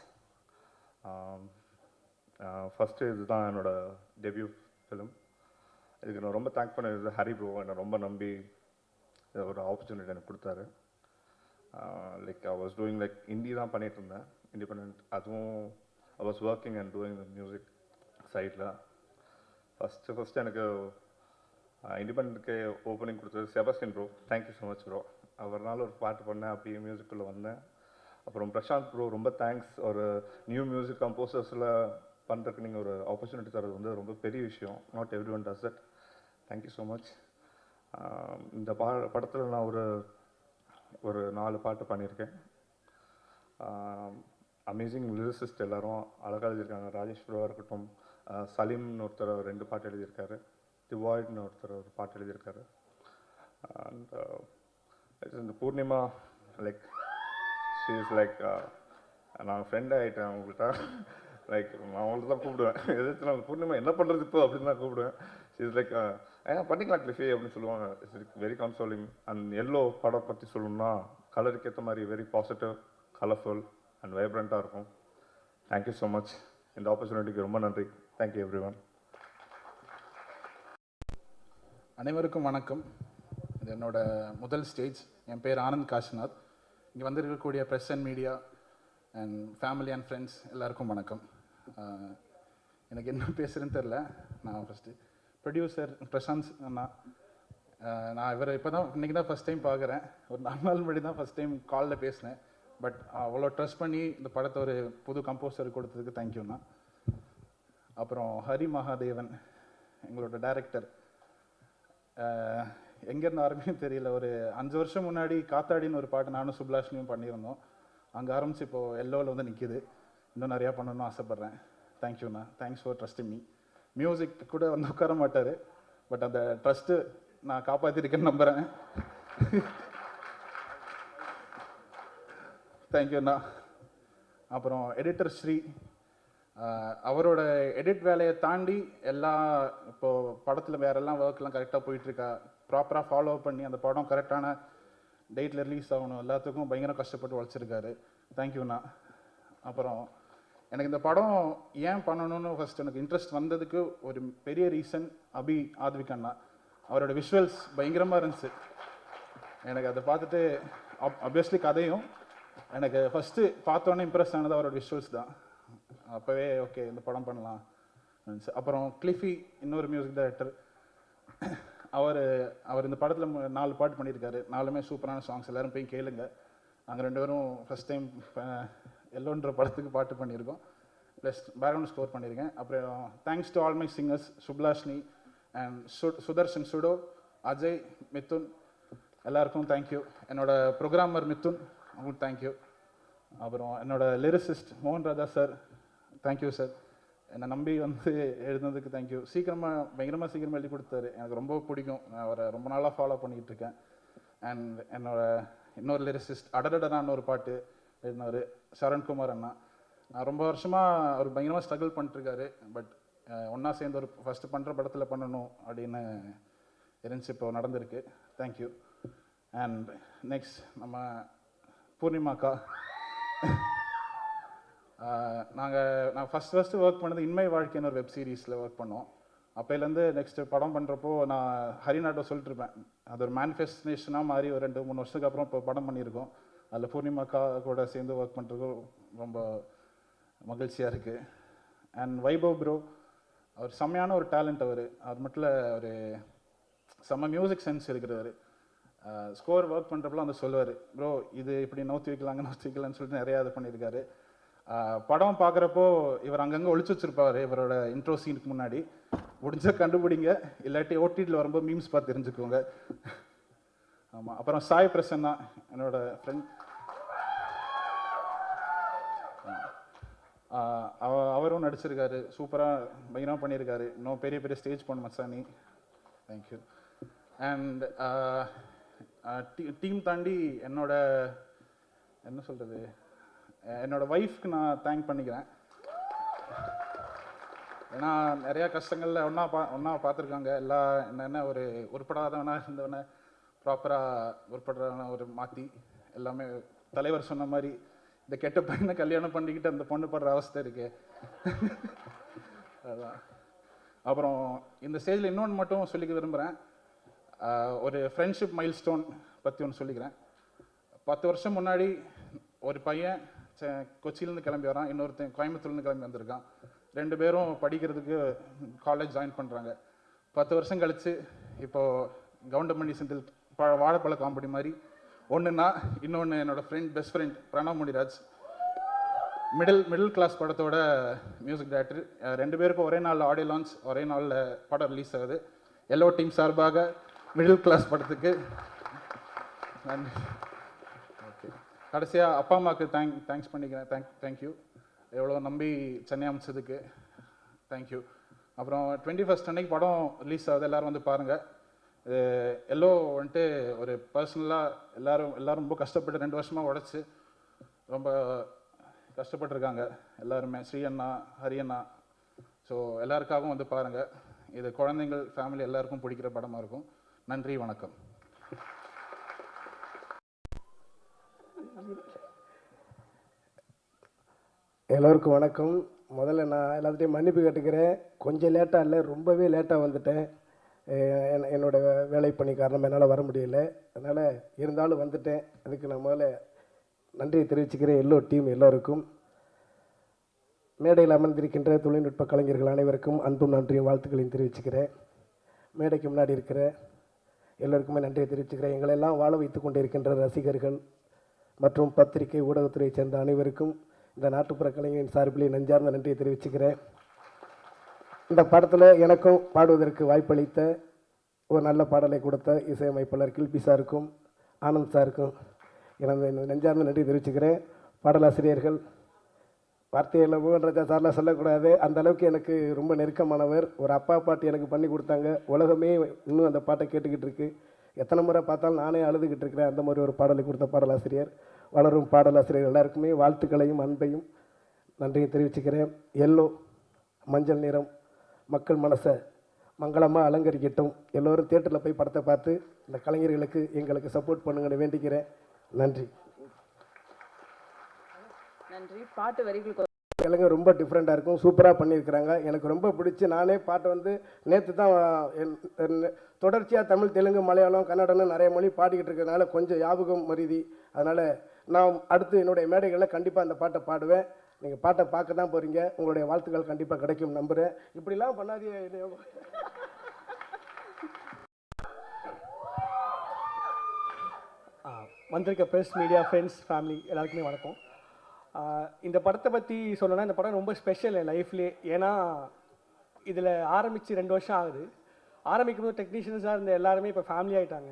ஃபஸ்ட்டு இதுதான் என்னோடய டெபியூ ஃபிலிம். இதுக்கு நான் ரொம்ப தேங்க் பண்ணது ஹரி ப்ரோ. என்னை ரொம்ப நம்பி ஒரு ஆப்பர்ச்சுனிட்டி எனக்கு கொடுத்தாரு. Like I was doing like Hindi தான் பண்ணிகிட்டு இருந்தேன், இண்டிபெண்ட். அதுவும் I was working and doing the music சைடில். ஃபஸ்ட்டு எனக்கு இண்டிபெண்ட்க்கு ஓப்பனிங் கொடுத்தது Sebastian bro. Thank you so much bro. அவர்னால ஒரு பாட்டு பண்ணேன், அப்படியே மியூசிக்குள்ளே வந்தேன். அப்புறம் பிரசாந்த் ப்ரோ, ரொம்ப தேங்க்ஸ். ஒரு நியூ மியூசிக் கம்போசர்ஸில் பண்ணுறதுக்கு நீங்கள் ஒரு ஆப்பர்ச்சுனிட்டி தரது வந்து ரொம்ப பெரிய விஷயம். Not everyone does that. Thank you so much. இந்த படத்தில் நான் ஒரு 4 பாட்டு பண்ணியிருக்கேன். அமேசிங் லிரிசிஸ்ட் எல்லோரும் அழகாக எழுதியிருக்காங்க. ராஜேஷ் ப்ரோவாக இருக்கட்டும், சலீம்னு ஒருத்தர் 2 பாட்டு எழுதியிருக்காரு, டிவாய்ட்னு ஒருத்தர் ஒரு பாட்டு எழுதியிருக்காரு. அண்ட் இந்த Poornima, like she is like, நான் ஃப்ரெண்ட் ஆகிட்டேன் அவங்கள்ட்ட. லைக் நான் அவங்கள்ட்ட தான் கூப்பிடுவேன், எதாச்சும் நான் பூர்ணிமா என்ன பண்ணுறது இப்போ அப்படின்னு தான் கூப்பிடுவேன். ஷீ இஸ் லைக், பண்ணிக்கலாம் கிளிஃபி அப்படின்னு சொல்லுவாங்க. It's very consoling. And yellow படம் பற்றி சொல்லணும்னா கலருக்கு ஏற்ற மாதிரி வெரி பாசிட்டிவ், கலர்ஃபுல் அண்ட் வைப்ரண்ட்டாக இருக்கும். Thank you so much. இந்த ஆப்பர்ச்சுனிட்டிக்கு ரொம்ப நன்றி. Thank you every one. அனைவருக்கும் வணக்கம். இது என்னோட முதல் ஸ்டேஜ். என் பேர் ஆனந்த் காசிநாத். இங்கே வந்திருக்கக்கூடிய press and media and family and friends எல்லாருக்கும் வணக்கம். எனக்கு என்ன பேசுகிறேன்னு தெரில. நான் ஃபஸ்ட்டு ப்ரொடியூசர் பிரசாந்த் அண்ணா, நான் இவரை இப்போ தான் இன்றைக்கி தான் ஃபஸ்ட் டைம் பார்க்குறேன். ஒரு 4 நாள் முன்னாடி தான் ஃபஸ்ட் டைம் காலில் பேசினேன். பட் அவ்வளோ ட்ரஸ்ட் பண்ணி இந்த படத்தை ஒரு புது கம்போசர் கொடுத்ததுக்கு தேங்க்யூண்ணா. அப்புறம் ஹரி மகாதேவன், எங்களோட டைரக்டர். எங்கேருந்து ஆரம்பிக்கும் தெரியல. ஒரு 5 வருஷம் முன்னாடி காத்தாடின்னு ஒரு பாட்டு நானும் சுப்லாஷினியும் பண்ணியிருந்தோம். அங்கே ஆரம்பிச்சு இப்போது எல்லோவில் வந்து நிற்கிது. இன்னும் நிறையா பண்ணணும்னு ஆசைப்பட்றேன். தேங்க்யூண்ணா, thanks for trusting me. Music கூட வந்து உட்கார மாட்டார், பட் அந்த ட்ரஸ்ட்டு நான் காப்பாற்றிருக்கேன்னு நம்புகிறேன். தேங்க்யூண்ணா. அப்புறம் எடிட்டர் ஸ்ரீ, அவரோட எடிட் வேலையை தாண்டி எல்லா இப்போது படத்தில் வேறெல்லாம் ஒர்க்லாம் கரெக்டாக போயிட்டுருக்கா, ப்ராப்பராக ஃபாலோ பண்ணி அந்த படம் கரெக்டான டேட்டில் ரிலீஸ் ஆகணும், எல்லாத்துக்கும் பயங்கர கஷ்டப்பட்டு உழைச்சிருக்காரு. தேங்க்யூண்ணா. அப்புறம் எனக்கு இந்த படம் ஏன் பண்ணணும்னு ஃபஸ்ட் எனக்கு இன்ட்ரெஸ்ட் வந்ததுக்கு ஒரு பெரிய ரீசன் அபி ஆத்விக் அண்ணா. அவரோட விஷுவல்ஸ் பயங்கரமாக இருந்துச்சு. எனக்கு அதை பார்த்துட்டு ஆப்வியஸ்லி கதையும் எனக்கு ஃபஸ்ட்டு பார்த்தோன்னே இம்ப்ரெஸ் ஆனது அவரோட விஷுவல்ஸ் தான். அப்போவே ஓகே இந்த படம் பண்ணலாம். அப்புறம் கிளிஃபி, இன்னொரு மியூசிக் டைரக்டர், அவர் இந்த படத்தில் 4 பாட்டு பண்ணியிருக்காரு. 4மே சூப்பரான சாங்ஸ், எல்லோரும் போய் கேளுங்க. நாங்கள் 2 பேரும் ஃபஸ்ட் டைம் எல்லோன்ற படத்துக்கு பாட்டு பண்ணியிருக்கோம், ப்ளஸ் பேக்ரவுண்ட் ஸ்கோர் பண்ணியிருக்கேன். அப்புறம் thanks to all my singers, சுப்லாஷினி அண்ட் சுதர்ஷன், சுடோ, அஜய், மிதுன், எல்லாருக்கும் தேங்க்யூ. என்னோட ப்ரோக்ராமர் மிதுன், அவங்களுக்கு தேங்க்யூ. அப்புறம் என்னோட லிரிசிஸ்ட் மோகன் ராஜா சார், தேங்க்யூ சார். என்னை நம்பி வந்து எழுதுனதுக்கு தேங்க்யூ. பயங்கரமாக சீக்கிரமாக எழுதி கொடுத்தாரு, எனக்கு ரொம்ப பிடிக்கும். நான் அவரை ரொம்ப நாளாக ஃபாலோ பண்ணிகிட்டு இருக்கேன். அண்ட் என்னோட இன்னொரு லிரிசிஸ்ட் அடடடான்னு ஒரு பாட்டு எழுதினார் சரண்குமார் அண்ணா. நான் ரொம்ப வருஷமாக அவர் பயங்கரமாக ஸ்ட்ரகிள் பண்ணிட்டுருக்காரு, பட் ஒன்றா சேர்ந்து ஒரு ஃபஸ்ட்டு பண்ணுற படத்தில் பண்ணணும் அப்படின்னு இருந்துச்சு, இப்போ நடந்திருக்கு. தேங்க்யூ. அண்ட் நெக்ஸ்ட் நம்ம பூர்ணிமாக்கா. நான் ஃபஸ்ட்டு ஒர்க் பண்ணது இன்மை வாழ்க்கைன்னு ஒரு வெப் சீரிஸில் ஒர்க் பண்ணோம். அப்போலேருந்து நெக்ஸ்ட்டு படம் பண்ணுறப்போ நான் ஹரிநாட்டை சொல்லிட்டுருப்பேன், அது ஒரு மேனிஃபெஸ்டேஷனாக மாறி ஒரு 2-3 வருஷத்துக்கு அப்புறம் இப்போ படம் பண்ணியிருக்கோம். அதில் பூர்ணிமாக்கா கூட சேர்ந்து ஒர்க் பண்ணுறதுக்கு ரொம்ப மகிழ்ச்சியாக இருக்குது. அண்ட் வைபவ் ப்ரோ, அவர் செம்மையான ஒரு டேலண்ட். அவர் மட்டும் இல்லை, ஒரு செம்ம மியூசிக் சென்ஸ் இருக்கிறவர். ஸ்கோர் ஒர்க் பண்ணுறப்பெல்லாம் வந்து சொல்லுவார், ப்ரோ இது இப்படி நோத்தி வைக்கலான்னு சொல்லிட்டு நிறையா இது பண்ணியிருக்காரு. படம் பார்க்குறப்போ இவர் அங்கங்கே ஒழிச்சு வச்சுருப்பார் இவரோட இன்ட்ரோ சீனுக்கு முன்னாடி. முடிஞ்ச கண்டுபிடிங்க, இல்லாட்டி ஓடிடியில் வரும்போது மீம்ஸ் பார்த்து தெரிஞ்சுக்கோங்க. ஆமாம். அப்புறம் சாய் பிரசன்னா, என்னோட ஃப்ரெண்ட், அவரும் நடிச்சிருக்காரு, சூப்பராக பயங்கரமாக பண்ணியிருக்காரு. இன்னும் பெரிய பெரிய ஸ்டேஜ் போன மச்சானி. தேங்க்யூ. அண்ட் டீம் தாண்டி என்ன சொல்கிறது, என்னோட ஒய்ஃப்க்கு நான் தேங்க் பண்ணிக்கிறேன். ஏன்னா நிறையா கஷ்டங்களில் ஒன்றா பார்த்துருக்காங்க. என்ன ஒரு உருப்படாதவனா இருந்தவனை ப்ராப்பராக உருப்படுறவனை ஒரு மாற்றி எல்லாமே தலைவர் சொன்ன மாதிரி இந்த கெட்ட பையனை கல்யாணம் பண்ணிக்கிட்டு அந்த பொண்ணு படுற அவஸ்தை இருக்கு. அதுதான். அப்புறம் இந்த ஸ்டேஜில் இன்னொன்று மட்டும் சொல்லிக்க விரும்புகிறேன். ஒரு ஃப்ரெண்ட்ஷிப் மைல் ஸ்டோன் பற்றி ஒன்று சொல்லிக்கிறேன். 10 வருஷம் முன்னாடி ஒரு பையன் கொச்சியிலேருந்து கிளம்பி வரான், இன்னொருத்தன் கோயம்புத்தூர்லேருந்து கிளம்பி வந்திருக்கான். 2 பேரும் படிக்கிறதுக்கு காலேஜ் ஜாயின் பண்ணுறாங்க. 10 வருஷம் கழித்து இப்போது கவுண்டமணி செந்தில் வாழைப்பழ காமெடி மாதிரி ஒன்றுனா, இன்னொன்று என்னோடய best friend Pranav Muniraj, middle class படத்தோட மியூசிக் டைரக்டர். 2 பேருக்கும் ஒரே நாளில் ஆடியோ லான்ச், ஒரே நாளில் படம் ரிலீஸ் ஆகுது. எல்லோ டீம் சார்பாக மிடில் கிளாஸ் படத்துக்கு நன்றி. ஓகே, கடைசியாக அப்பா அம்மாவுக்கு தேங்க்ஸ் பண்ணிக்கிறேன். தேங்க்யூ, எவ்வளோ நம்பி சென்னை அமைச்சதுக்கு தேங்க்யூ. அப்புறம் 21st அன்னைக்கு படம் ரிலீஸ் ஆகுது, எல்லோரும் வந்து பாருங்கள். எல்லோ வந்துட்டு ஒரு பர்சனலாக எல்லோரும் ரொம்ப கஷ்டப்பட்டு 2 வருஷமாக உழைச்சி ரொம்ப கஷ்டப்பட்டுருக்காங்க எல்லாருமே, ஸ்ரீ அண்ணா, ஹரி அண்ணா. ஸோ எல்லாருக்காகவும் வந்து பாருங்கள். இது குழந்தைங்கள், ஃபேமிலி எல்லாருக்கும் பிடிக்கிற படமாக இருக்கும். நன்றி, வணக்கம். எல்லோருக்கும் வணக்கம். முதல்ல நான் எல்லாத்துட்டையும் மன்னிப்பு கேட்டுக்கிறேன். கொஞ்சம் லேட்டாக இல்லை, ரொம்பவே லேட்டாக வந்துட்டேன். என்னோடய வேலை பணி காரணம் என்னால் வர முடியல. அதனால் இருந்தாலும் வந்துட்டேன். அதுக்கு நான் முதல்ல நன்றியை தெரிவிச்சுக்கிறேன் எல்லோ டீம் எல்லோருக்கும். மேடையில் அமர்ந்திருக்கின்ற தொழில்நுட்ப கலைஞர்கள் அனைவருக்கும் அன்பும் நன்றியும் வாழ்த்துக்களையும் தெரிவிச்சுக்கிறேன். மேடைக்கு முன்னாடி இருக்கிற எல்லோருக்குமே நன்றியை தெரிவிச்சுக்கிறேன். எங்களெல்லாம் வாழ வைத்து கொண்டிருக்கின்ற ரசிகர்கள் மற்றும் பத்திரிகை ஊடகத்துறையை சேர்ந்த அனைவருக்கும் இந்த நாட்டுப்புற கலைஞரின் சார்பிலே நெஞ்சார்ந்த நன்றியை தெரிவிச்சுக்கிறேன். இந்த படத்தில் எனக்கும் பாடுவதற்கு வாய்ப்பளித்த ஒரு நல்ல பாடலை கொடுத்த இசையமைப்பாளர் கில்பி சாருக்கும் ஆனந்த் சாருக்கும் எனது நெஞ்சார்ந்த நன்றி தெரிவிச்சுக்கிறேன். பாடலாசிரியர்கள் வார்த்தையில் மோகன் ராஜா சார்லாம் சொல்லக்கூடாது, அந்த அளவுக்கு எனக்கு ரொம்ப நெருக்கமானவர். ஒரு அப்பா பாட்டு எனக்கு பண்ணி கொடுத்தாங்க. உலகமே இன்னும் அந்த பாட்டை கேட்டுக்கிட்டு இருக்கு. எத்தனை முறை பார்த்தாலும் நானே அழுதுகிட்டு இருக்கிறேன். அந்த மாதிரி ஒரு பாடலை கொடுத்த பாடலாசிரியர். வளரும் பாடலாசிரியர் எல்லாருக்குமே வாழ்த்துக்களையும் அன்பையும் நன்றியை தெரிவிச்சுக்கிறேன். எல்லோ மஞ்சள் நிறம் மக்கள் மனசை மங்களமாக அலங்கரிக்கட்டும். எல்லோரும் தியேட்டரில் போய் படத்தை பார்த்து இந்த கலைஞர்களுக்கு எங்களுக்கு சப்போர்ட் பண்ணுங்கன்னு வேண்டிக்கிறேன். நன்றி. நன்றி. பாட்டு வரிகள் கலைஞர் ரொம்ப டிஃப்ரெண்ட்டாக இருக்கும், சூப்பராக பண்ணியிருக்கிறாங்க. எனக்கு ரொம்ப பிடிச்சி நானே பாட்டை வந்து நேற்று தான் தொடர்ச்சியாக தமிழ், தெலுங்கு, மலையாளம், கன்னடம்னு நிறைய மொழி பாடிக்கிட்டு இருக்கிறதுனால கொஞ்சம் ஞாபகம் மருதி. அதனால் நான் அடுத்து என்னுடைய மேடைகளில் கண்டிப்பாக அந்த பாட்டை பாடுவேன். நீங்கள் பாட்டை பார்க்க தான் போகிறீங்க. உங்களுடைய வாழ்த்துக்கள் கண்டிப்பாக கிடைக்கும் நம்புகிறேன். இப்படிலாம் பண்ணாதீங்க. வந்திருக்க ப்ரெஸ், மீடியா, ஃப்ரெண்ட்ஸ், ஃபேமிலி எல்லாருக்குமே வணக்கம். இந்த படத்தை பற்றி சொல்லணும்னா இந்த படம் ரொம்ப ஸ்பெஷல் என் லைஃப்லேயே. ஏன்னா இதில் ஆரம்பித்து 2 வருஷம் ஆகுது. ஆரம்பிக்கும் போது டெக்னீஷியன்ஸாக இருந்த எல்லாருமே இப்போ ஃபேமிலி ஆகிட்டாங்க.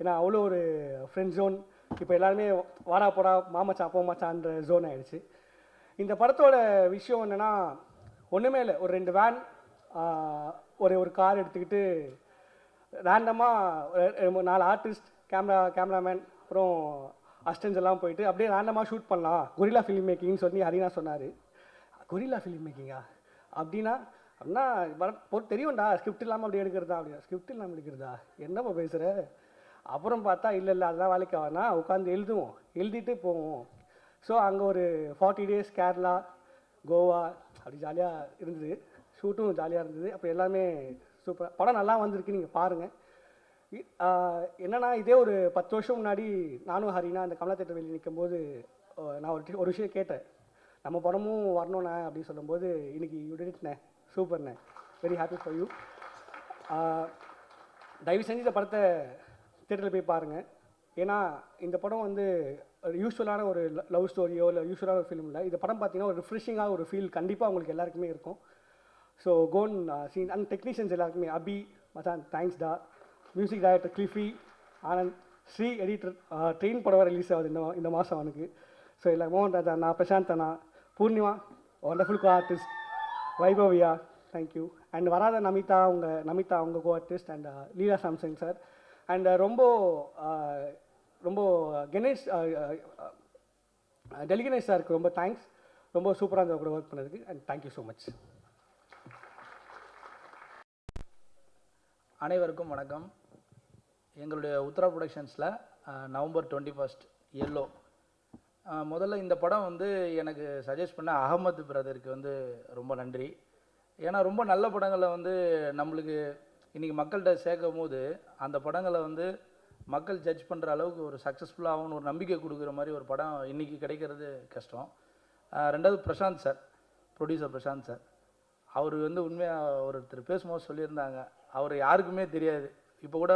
ஏன்னா அவ்வளோ ஒரு ஃப்ரெண்ட் ஜோன். இப்போ எல்லாருமே வாடா போடா மாமச்சா போமாச்சான்ற ஜோன் ஆகிடுச்சு. இந்த படத்தோட விஷயம் என்னென்னா ஒன்றுமே இல்லை. ஒரு 2 வேன், ஒரு கார் எடுத்துக்கிட்டு ரேண்டமாக 4 ஆர்டிஸ்ட், கேமராமேன், அப்புறம் அசிஸ்டன்ஸ் எல்லாம் போயிட்டு அப்படியே ரேண்டமாக ஷூட் பண்ணலாம், கொரில்லா ஃபிலிம் மேக்கிங்னு சொல்லி ஹரினா சொன்னார். கொரில்லா ஃபிலிம் மேக்கிங்கா அப்படின்னா தெரியும்டா, ஸ்கிரிப்ட் இல்லாமல் அப்படி எடுக்கிறதா? அப்படின்னா ஸ்கிரிப்ட் இல்லாமல் எடுக்கிறதா என்னப்பா பேசுகிற? அப்புறம் பார்த்தா இல்லை அதெல்லாம் வேலைக்கு ஆகுனா உட்காந்து எழுதிட்டு போவோம். ஸோ அங்கே ஒரு 40 days கேரளா, கோவா அப்படி ஜாலியாக இருந்தது. ஷூட்டும் ஜாலியாக இருந்தது. அப்போ எல்லாமே சூப்பராக படம் நல்லா வந்திருக்கு, நீங்கள் பாருங்கள். என்னென்னா இதே ஒரு 10 வருஷம் முன்னாடி நானும் ஹரினா அந்த கமலா தேட்டர் வெளியே நிற்கும்போது நான் ஒரு விஷயம் கேட்டேன். நம்ம படமும் வரணுண்ணே அப்படின்னு சொல்லும்போது இன்றைக்கி யூ டிட் இட்ண்ணே, சூப்பர்ண்ணே, வெரி ஹாப்பி ஃபார் யூ. தயவு செஞ்சு இந்த படத்தை தேட்டரில் போய் பாருங்கள். ஏன்னா இந்த படம் வந்து யூஸ்வலான ஒரு லவ் ஸ்டோரியோ இல்லை யூஸ்வலான ஒரு ஃபிலிம் இல்லை. இந்த படம் பார்த்தீங்கன்னா ஒரு ரிஃப்ரெஷிங்காக ஒரு ஃபீல் கண்டிப்பாக உங்களுக்கு எல்லாருக்குமே இருக்கும். ஸோ கோன் சீன் அண்ட் டெக்னீஷியன்ஸ் எல்லாருக்குமே அபி மச்சான் தேங்க்ஸ் டா, music director Cliffy, Anand, Sri editor, train படம் ரிலீஸ் ஆகுது இந்த மாதம் அவனுக்கு. ஸோ இல்லை மோகன் ராஜா அண்ணா, பிரசாந்த் அண்ணா, பூர்ணிமா ஒண்டர்ஃபுல் கோ ஆர்டிஸ்ட், வைபவியா தேங்க்யூ, அண்ட் வராத நமிதா அவங்க co artist, and Leela Samson sir, and ரொம்ப கணேஷ் டெலிகணேஷ் சாருக்கு ரொம்ப தேங்க்ஸ். ரொம்ப சூப்பராக இருந்த கூட ஒர்க் பண்ணதுக்கு அண்ட் தேங்க்யூ ஸோ மச். அனைவருக்கும் வணக்கம். எங்களுடைய உத்தரா ப்ரொடக்ஷன்ஸில் நவம்பர் 21 எல்லோ. முதல்ல இந்த படம் வந்து எனக்கு சஜஸ்ட் பண்ண அகமது பிரதருக்கு வந்து ரொம்ப நன்றி. ஏன்னா ரொம்ப நல்ல படங்களை வந்து நம்மளுக்கு இன்றைக்கி மக்கள்கிட்ட சேர்க்கும் போது அந்த படங்களை வந்து மக்கள் ஜட்ஜ் பண்ணுற அளவுக்கு ஒரு சக்ஸஸ்ஃபுல்லாகவும் ஒரு நம்பிக்கை கொடுக்குற மாதிரி ஒரு படம் இன்றைக்கி கிடைக்கிறது கஷ்டம். ரெண்டாவது Prashanth sir, producer Prashanth sir, அவர் வந்து உண்மையாக ஒருத்தர் பேசும்போது சொல்லியிருந்தாங்க, அவர் யாருக்குமே தெரியாது. இப்போ கூட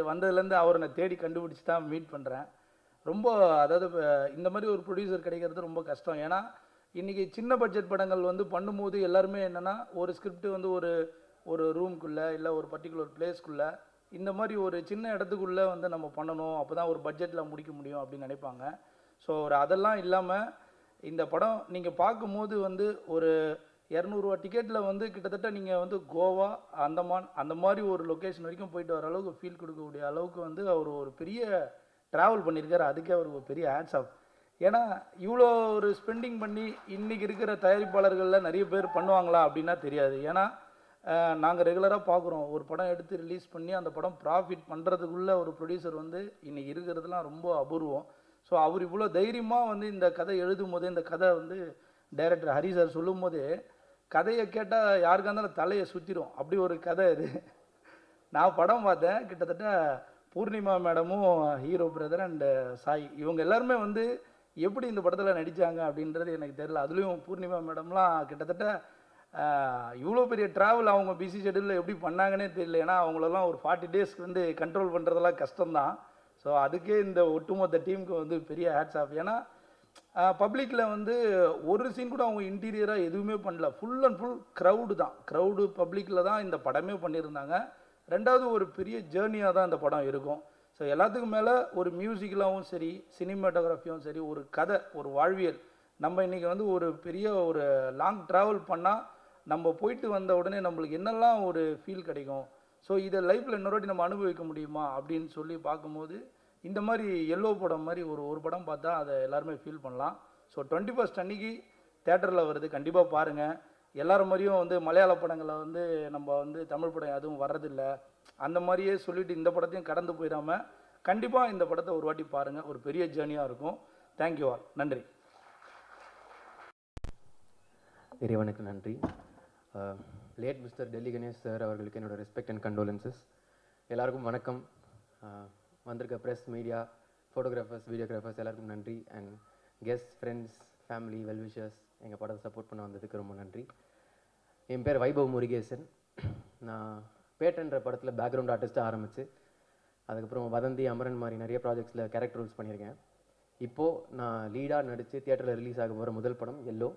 வந்ததுலேருந்து அவரை நான் தேடி கண்டுபிடிச்சி தான் மீட் பண்ணுறேன். ரொம்ப அதாவது இந்த மாதிரி ஒரு ப்ரொடியூசர் கிடைக்கிறது ரொம்ப கஷ்டம். ஏன்னா இன்றைக்கி சின்ன பட்ஜெட் படங்கள் வந்து பண்ணும்போது எல்லாருமே என்னென்னா ஒரு ஸ்கிரிப்ட் வந்து ஒரு ரூம்குள்ளே இல்லை ஒரு பர்டிகுலர் பிளேஸ்க்குள்ளே இந்த மாதிரி ஒரு சின்ன இடத்துக்குள்ளே வந்து நம்ம பண்ணணும், அப்போ தான் ஒரு பட்ஜெட்டில் முடிக்க முடியும் அப்படின்னு நினைப்பாங்க. ஸோ அதெல்லாம் இல்லாமல் இந்த படம் நீங்கள் பார்க்கும்போது வந்து ஒரு 200 ரூபா டிக்கெட்டில் வந்து கிட்டத்தட்ட நீங்கள் வந்து கோவா, அந்தமான் அந்த மாதிரி ஒரு லொக்கேஷன் வரைக்கும் போயிட்டு வர அளவுக்கு ஃபீல் கொடுக்கக்கூடிய அளவுக்கு வந்து அவர் ஒரு பெரிய ட்ராவல் பண்ணியிருக்காரு. அதுக்கே அவர் ஒரு பெரிய ஹேட்ஸ் ஆஃப். ஏன்னா இவ்வளோ ஒரு ஸ்பெண்டிங் பண்ணி இன்றைக்கி இருக்கிற தயாரிப்பாளர்களில் நிறைய பேர் பண்ணுவாங்களா அப்படின்னா தெரியாது. ஏன்னா நாங்கள் ரெகுலராக பார்க்குறோம், ஒரு படம் எடுத்து ரிலீஸ் பண்ணி அந்த படம் ப்ராஃபிட் பண்ணுறதுக்குள்ளே ஒரு ப்ரொடியூசர் வந்து இன்றைக்கி இருக்கிறதுலாம் ரொம்ப அபூர்வம். ஸோ அவர் இவ்வளோ தைரியமாக வந்து இந்த கதை எழுதும் போது, இந்த கதை வந்து டைரக்டர் ஹரி சார் சொல்லும் போது கதையை கேட்டால் யாருக்காக இருந்தாலும் தலையை சுற்றிடும், அப்படி ஒரு கதை இது. நான் படம் பார்த்தேன், கிட்டத்தட்ட பூர்ணிமா மேடமும் ஹீரோ பிரதர் அண்டு சாய் இவங்க எல்லாருமே வந்து எப்படி இந்த படத்தில் நடித்தாங்க அப்படின்றது எனக்கு தெரியல. அதுலேயும் பூர்ணிமா மேடம்லாம் கிட்டத்தட்ட இவ்வளோ பெரிய ட்ராவல் அவங்க பிஸி ஷெடியூலில் எப்படி பண்ணாங்கன்னே தெரியல. ஏன்னா அவங்களெல்லாம் ஒரு 40 டேஸ்க்கு வந்து கண்ட்ரோல் பண்ணுறதெல்லாம் கஷ்டம்தான். ஸோ அதுக்கே இந்த ஒட்டுமொத்த டீமுக்கு வந்து பெரிய ஹேட்ஸ் ஆஃப். ஏன்னா பப்ளிக்கில் வந்து ஒரு சீன் கூட அவங்க இன்டீரியராக எதுவுமே பண்ணல, ஃபுல் அண்ட் ஃபுல் க்ரௌடு தான், க்ரௌடு பப்ளிக்கில் தான் இந்த படமே பண்ணியிருந்தாங்க. ரெண்டாவது ஒரு பெரிய ஜேர்னியாக தான் இந்த படம் இருக்கும். ஸோ எல்லாத்துக்கும் மேலே ஒரு மியூசிக்கலாகவும் சரி, சினிமாட்டோகிராஃபியும் சரி, ஒரு கதை, ஒரு வாழ்வியல். நம்ம இன்றைக்கி வந்து ஒரு பெரிய ஒரு லாங் ட்ராவல் பண்ணால் நம்ம போயிட்டு வந்த உடனே நம்மளுக்கு என்னெல்லாம் ஒரு ஃபீல் கிடைக்கும், ஸோ இதை லைஃப்பில் இன்னொரு வாட்டி நம்ம அனுபவிக்க முடியுமா அப்படின்னு சொல்லி பார்க்கும்போது இந்த மாதிரி எல்லோ படம் மாதிரி ஒரு படம் பார்த்தா அதை எல்லாருமே ஃபீல் பண்ணலாம். ஸோ 21st அன்னைக்கு தேட்டரில் வருது, கண்டிப்பாக பாருங்கள். எல்லாரும் மாதிரியும் வந்து மலையாள படங்களை வந்து நம்ம வந்து தமிழ் படம் எதுவும் வர்றதில்லை, அந்த மாதிரியே சொல்லிட்டு இந்த படத்தையும் கடந்து போயிடாமல் கண்டிப்பாக இந்த படத்தை ஒரு வாட்டி பாருங்கள். ஒரு பெரிய ஜேர்னியாக இருக்கும். Thank you all. நன்றி. இறைவனுக்கு நன்றி. Late mister Delhi Ganesh sir அவர்களுக்கு என்னோட ரெஸ்பெக்ட் அண்ட் கண்டோலன்சஸ். எல்லாருக்கும் வணக்கம். வந்திருக்க ப்ரெஸ், மீடியா, ஃபோட்டோகிராஃபர்ஸ், வீடியோகிராஃபர்ஸ் எல்லாருக்கும் நன்றி. And guest, friends, family, well-wishers, எங்கள் படத்தை சப்போர்ட் பண்ண வந்ததுக்கு ரொம்ப நன்றி. என் பேர் வைபவ் முருகேசன். நான் பேட்டன்ற படத்தில் பேக்ரவுண்ட் ஆர்டிஸ்ட்டாக ஆரம்பித்து அதுக்கப்புறம் வதந்தி, அமரன் மாதிரி நிறைய ப்ராஜெக்ட்ஸில் கேரக்டர் ரோல்ஸ் பண்ணியிருக்கேன். இப்போது நான் லீடாக நடித்து தியேட்டரில் ரிலீஸ் ஆக போகிற முதல் படம் எல்லோ.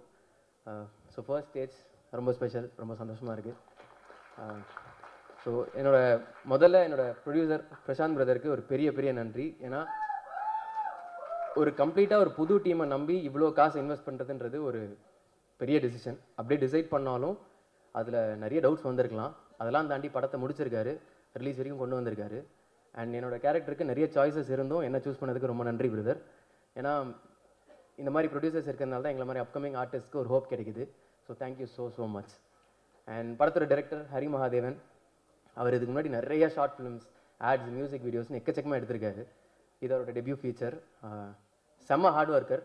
ஸோ ஃபர்ஸ்ட் ஸ்டேஜ் ரொம்ப ஸ்பெஷல், ரொம்ப சந்தோஷமாக இருக்குது. ஸோ முதல்ல என்னோடய ப்ரொடியூசர் பிரசாந்த் பிரதருக்கு ஒரு பெரிய பெரிய நன்றி. ஏன்னா ஒரு கம்ப்ளீட்டாக ஒரு புது டீமை நம்பி இவ்வளோ காசு இன்வெஸ்ட் பண்ணுறதுன்றது ஒரு பெரிய டிசிஷன். அப்படியே டிசைட் பண்ணாலும் அதில் நிறைய டவுட்ஸ் வந்திருக்கலாம். அதெல்லாம் தாண்டி படத்தை முடிச்சிருக்காரு, ரிலீஸ் வரைக்கும் கொண்டு வந்திருக்காரு. அண்ட் என்னோடய கேரக்டருக்கு நிறைய சாய்ஸஸ் இருந்தும் என்ன சூஸ் பண்ணதுக்கு ரொம்ப நன்றி பிரதர். ஏன்னா இந்த மாதிரி ப்ரொடியூசர்ஸ் இருக்கிறதுனால தான் எங்களை மாதிரி அப்கமிங் ஆர்டிஸ்ட்க்கு ஒரு ஹோப் கிடைக்குது. So thank you so much. And படத்தோட டைரக்டர் ஹரி மகாதேவன், அவர் இதுக்கு முன்னாடி நிறைய ஷார்ட் ஃபிலிம்ஸ், ஆட்ஸ், மியூசிக் வீடியோஸ்னு எக்கச்சக்கமாக எடுத்திருக்காரு. இது அவரோட டெபியூ ஃபீச்சர். செம்ம ஹார்ட் ஒர்க்கர்.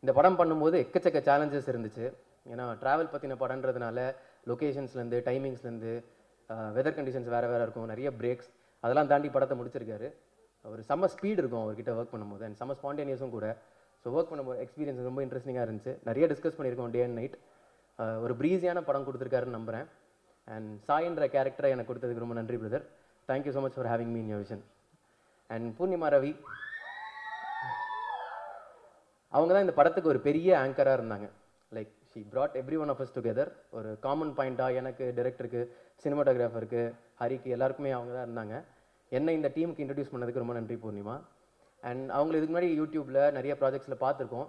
இந்த படம் பண்ணும்போது எக்கச்சக்க சேலஞ்சஸ் இருந்துச்சு. ஏன்னா ட்ராவல் பற்றின படன்றதுனால லொக்கேஷன்ஸ்லேருந்து, டைமிங்ஸ்லேருந்து, வெதர் கண்டிஷன்ஸ் வேறு வேறு இருக்கும், நிறைய பிரேக்ஸ், அதெல்லாம் தாண்டி படத்தை முடிச்சிருக்காரு. ஒரு செம்ம ஸ்பீட் இருக்கும் அவர்கிட்ட ஒர்க் பண்ணும்போது. அண்ட் செம்ம ஸ்பான்டேனியஸும் கூட. ஸோ ஒர்க் பண்ணும்போது எக்ஸ்பீரியன்ஸ் ரொம்ப இன்ட்ரெஸ்டிங்காக இருந்துச்சு. நிறைய டிஸ்கஸ் பண்ணியிருக்கோம் டே அண்ட் நைட். ஒரு ப்ரீஸியான படம் கொடுத்துருக்காருன்னு நம்புகிறேன். அண்ட் சாயின்ற கேரக்டரை எனக்கு கொடுத்ததுக்கு ரொம்ப நன்றி brother. Thank you so much for having me in your vision. And Poornima Ravi, அவங்க தான் இந்த படத்துக்கு ஒரு பெரிய ஆங்கராக இருந்தாங்க. Like she brought every one of us together. ஒரு காமன் பாயிண்ட்டாக எனக்கு, டைரக்டருக்கு, சினிமாட்டோகிராஃபருக்கு, ஹரிக்கு, எல்லாருக்குமே அவங்க தான் இருந்தாங்க. என்னை இந்த டீமுக்கு இன்ட்ரடியூஸ் பண்ணதுக்கு ரொம்ப நன்றி பூர்ணிமா. அண்ட் அவங்களை இதுக்கு முன்னாடி யூடியூப்பில் நிறைய ப்ராஜெக்ட்ஸில் பார்த்துருக்கோம்.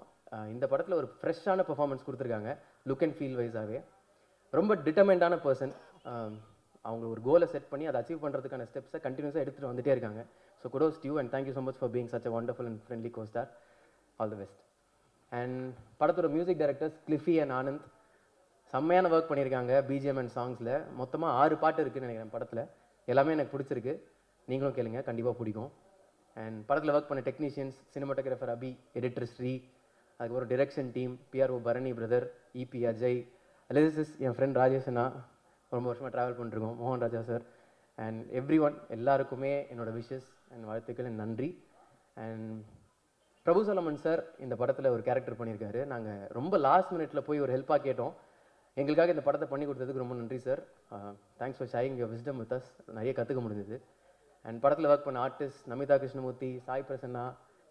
இந்த படத்தில் ஒரு ஃப்ரெஷ்ஷான பெர்ஃபார்மன்ஸ் கொடுத்துருக்காங்க. லுக் அண்ட் ஃபீல் வைஸாகவே ரொம்ப டிட்டர்மெண்டான பர்சன். அவங்க ஒரு கோலை செட் பண்ணி அதை அச்சீவ் பண்ணுறதுக்கான ஸ்டெப்ஸை கண்டினியூஸாக எடுத்துகிட்டு வந்துட்டே இருக்காங்க. So kudos to you and thank you so much for being such a wonderful and friendly co-star. All the best. And படத்தோட மியூசிக் டைரக்டர்ஸ் கிளிஃபி அண்ட் ஆனந்த் செம்மையான ஒர்க் பண்ணியிருக்காங்க. பிஜிஎம் அண்ட் சாங்ஸில் மொத்தமாக 6 பாட்டு இருக்குதுன்னு நினைக்கிறேன் படத்தில். எல்லாமே எனக்கு பிடிச்சிருக்கு. நீங்களும் கேளுங்க, கண்டிப்பாக பிடிக்கும். அண்ட் படத்தில் ஒர்க் பண்ண technicians, cinematographer Abhi, editor Sri, அதுக்கப்புறம் direction team PRO Bharani brother, EP Ajay, lyricist என் ஃப்ரெண்ட் ராஜேஷ் அண்ணா, ரொம்ப வருஷமாக ட்ராவல் பண்ணிருக்கோம், மோகன் Raja sir, and everyone, எல்லாருக்குமே என்னோடய விஷஸ் அண்ட் வாழ்த்துக்கள் அண்ட் நன்றி. அண்ட் பிரபு சலமன் சார் இந்த படத்தில் ஒரு கேரக்டர் பண்ணியிருக்காரு. நாங்கள் ரொம்ப லாஸ்ட் மினிட்ல போய் ஒரு ஹெல்ப்பாக கேட்டோம். எங்களுக்காக இந்த படத்தை பண்ணி கொடுத்ததுக்கு ரொம்ப நன்றி sir. Thanks for sharing your wisdom with us. நிறைய கற்றுக்க முடிஞ்சது. அண்ட் படத்தில் ஒர்க் பண்ண ஆர்டிஸ்ட் நமிதா கிருஷ்ணமூர்த்தி, சாய் பிரசன்னா,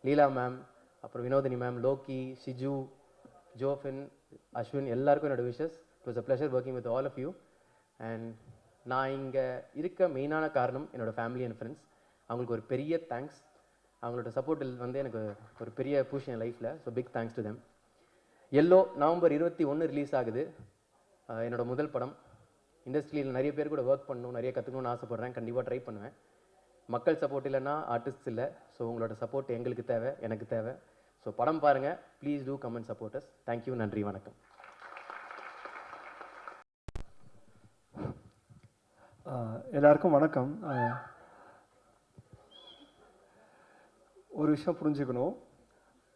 லீலா மேம், அப்புறம் வினோதினி மேம், லோக்கி, ஷிஜு, ஜோஃபின், அஸ்வின், எல்லாருக்கும் என்னோட wishes. It was a pleasure working with all of you. And நான் இங்கே இருக்க மெயினான காரணம் என்னோடய ஃபேமிலி அண்ட் ஃப்ரெண்ட்ஸ். அவங்களுக்கு ஒரு பெரிய தேங்க்ஸ். அவங்களோட சப்போர்ட்டில் வந்து எனக்கு ஒரு பெரிய புஷ் என் லைஃப்பில். So big thanks to them. Yellow November 21 release ஆகுது. என்னோட முதல் படம். இண்டஸ்ட்ரியில் நிறைய பேர் கூட ஒர்க் பண்ணணும், நிறைய கற்றுக்கணும்னு ஆசைப்பட்றேன். கண்டிப்பாக ட்ரை பண்ணுவேன். மக்கள் சப்போர்ட் இல்லைன்னா ஆர்டிஸ்ட் இல்லை. ஸோ உங்களோட சப்போர்ட் எங்களுக்கு தேவை, எனக்கு தேவை. ஸோ படம் பாருங்கள், please do come and support us. Thank you, நன்றி, வணக்கம். எல்லாருக்கும் வணக்கம். ஒரு விஷயம் புரிஞ்சுக்கணும்,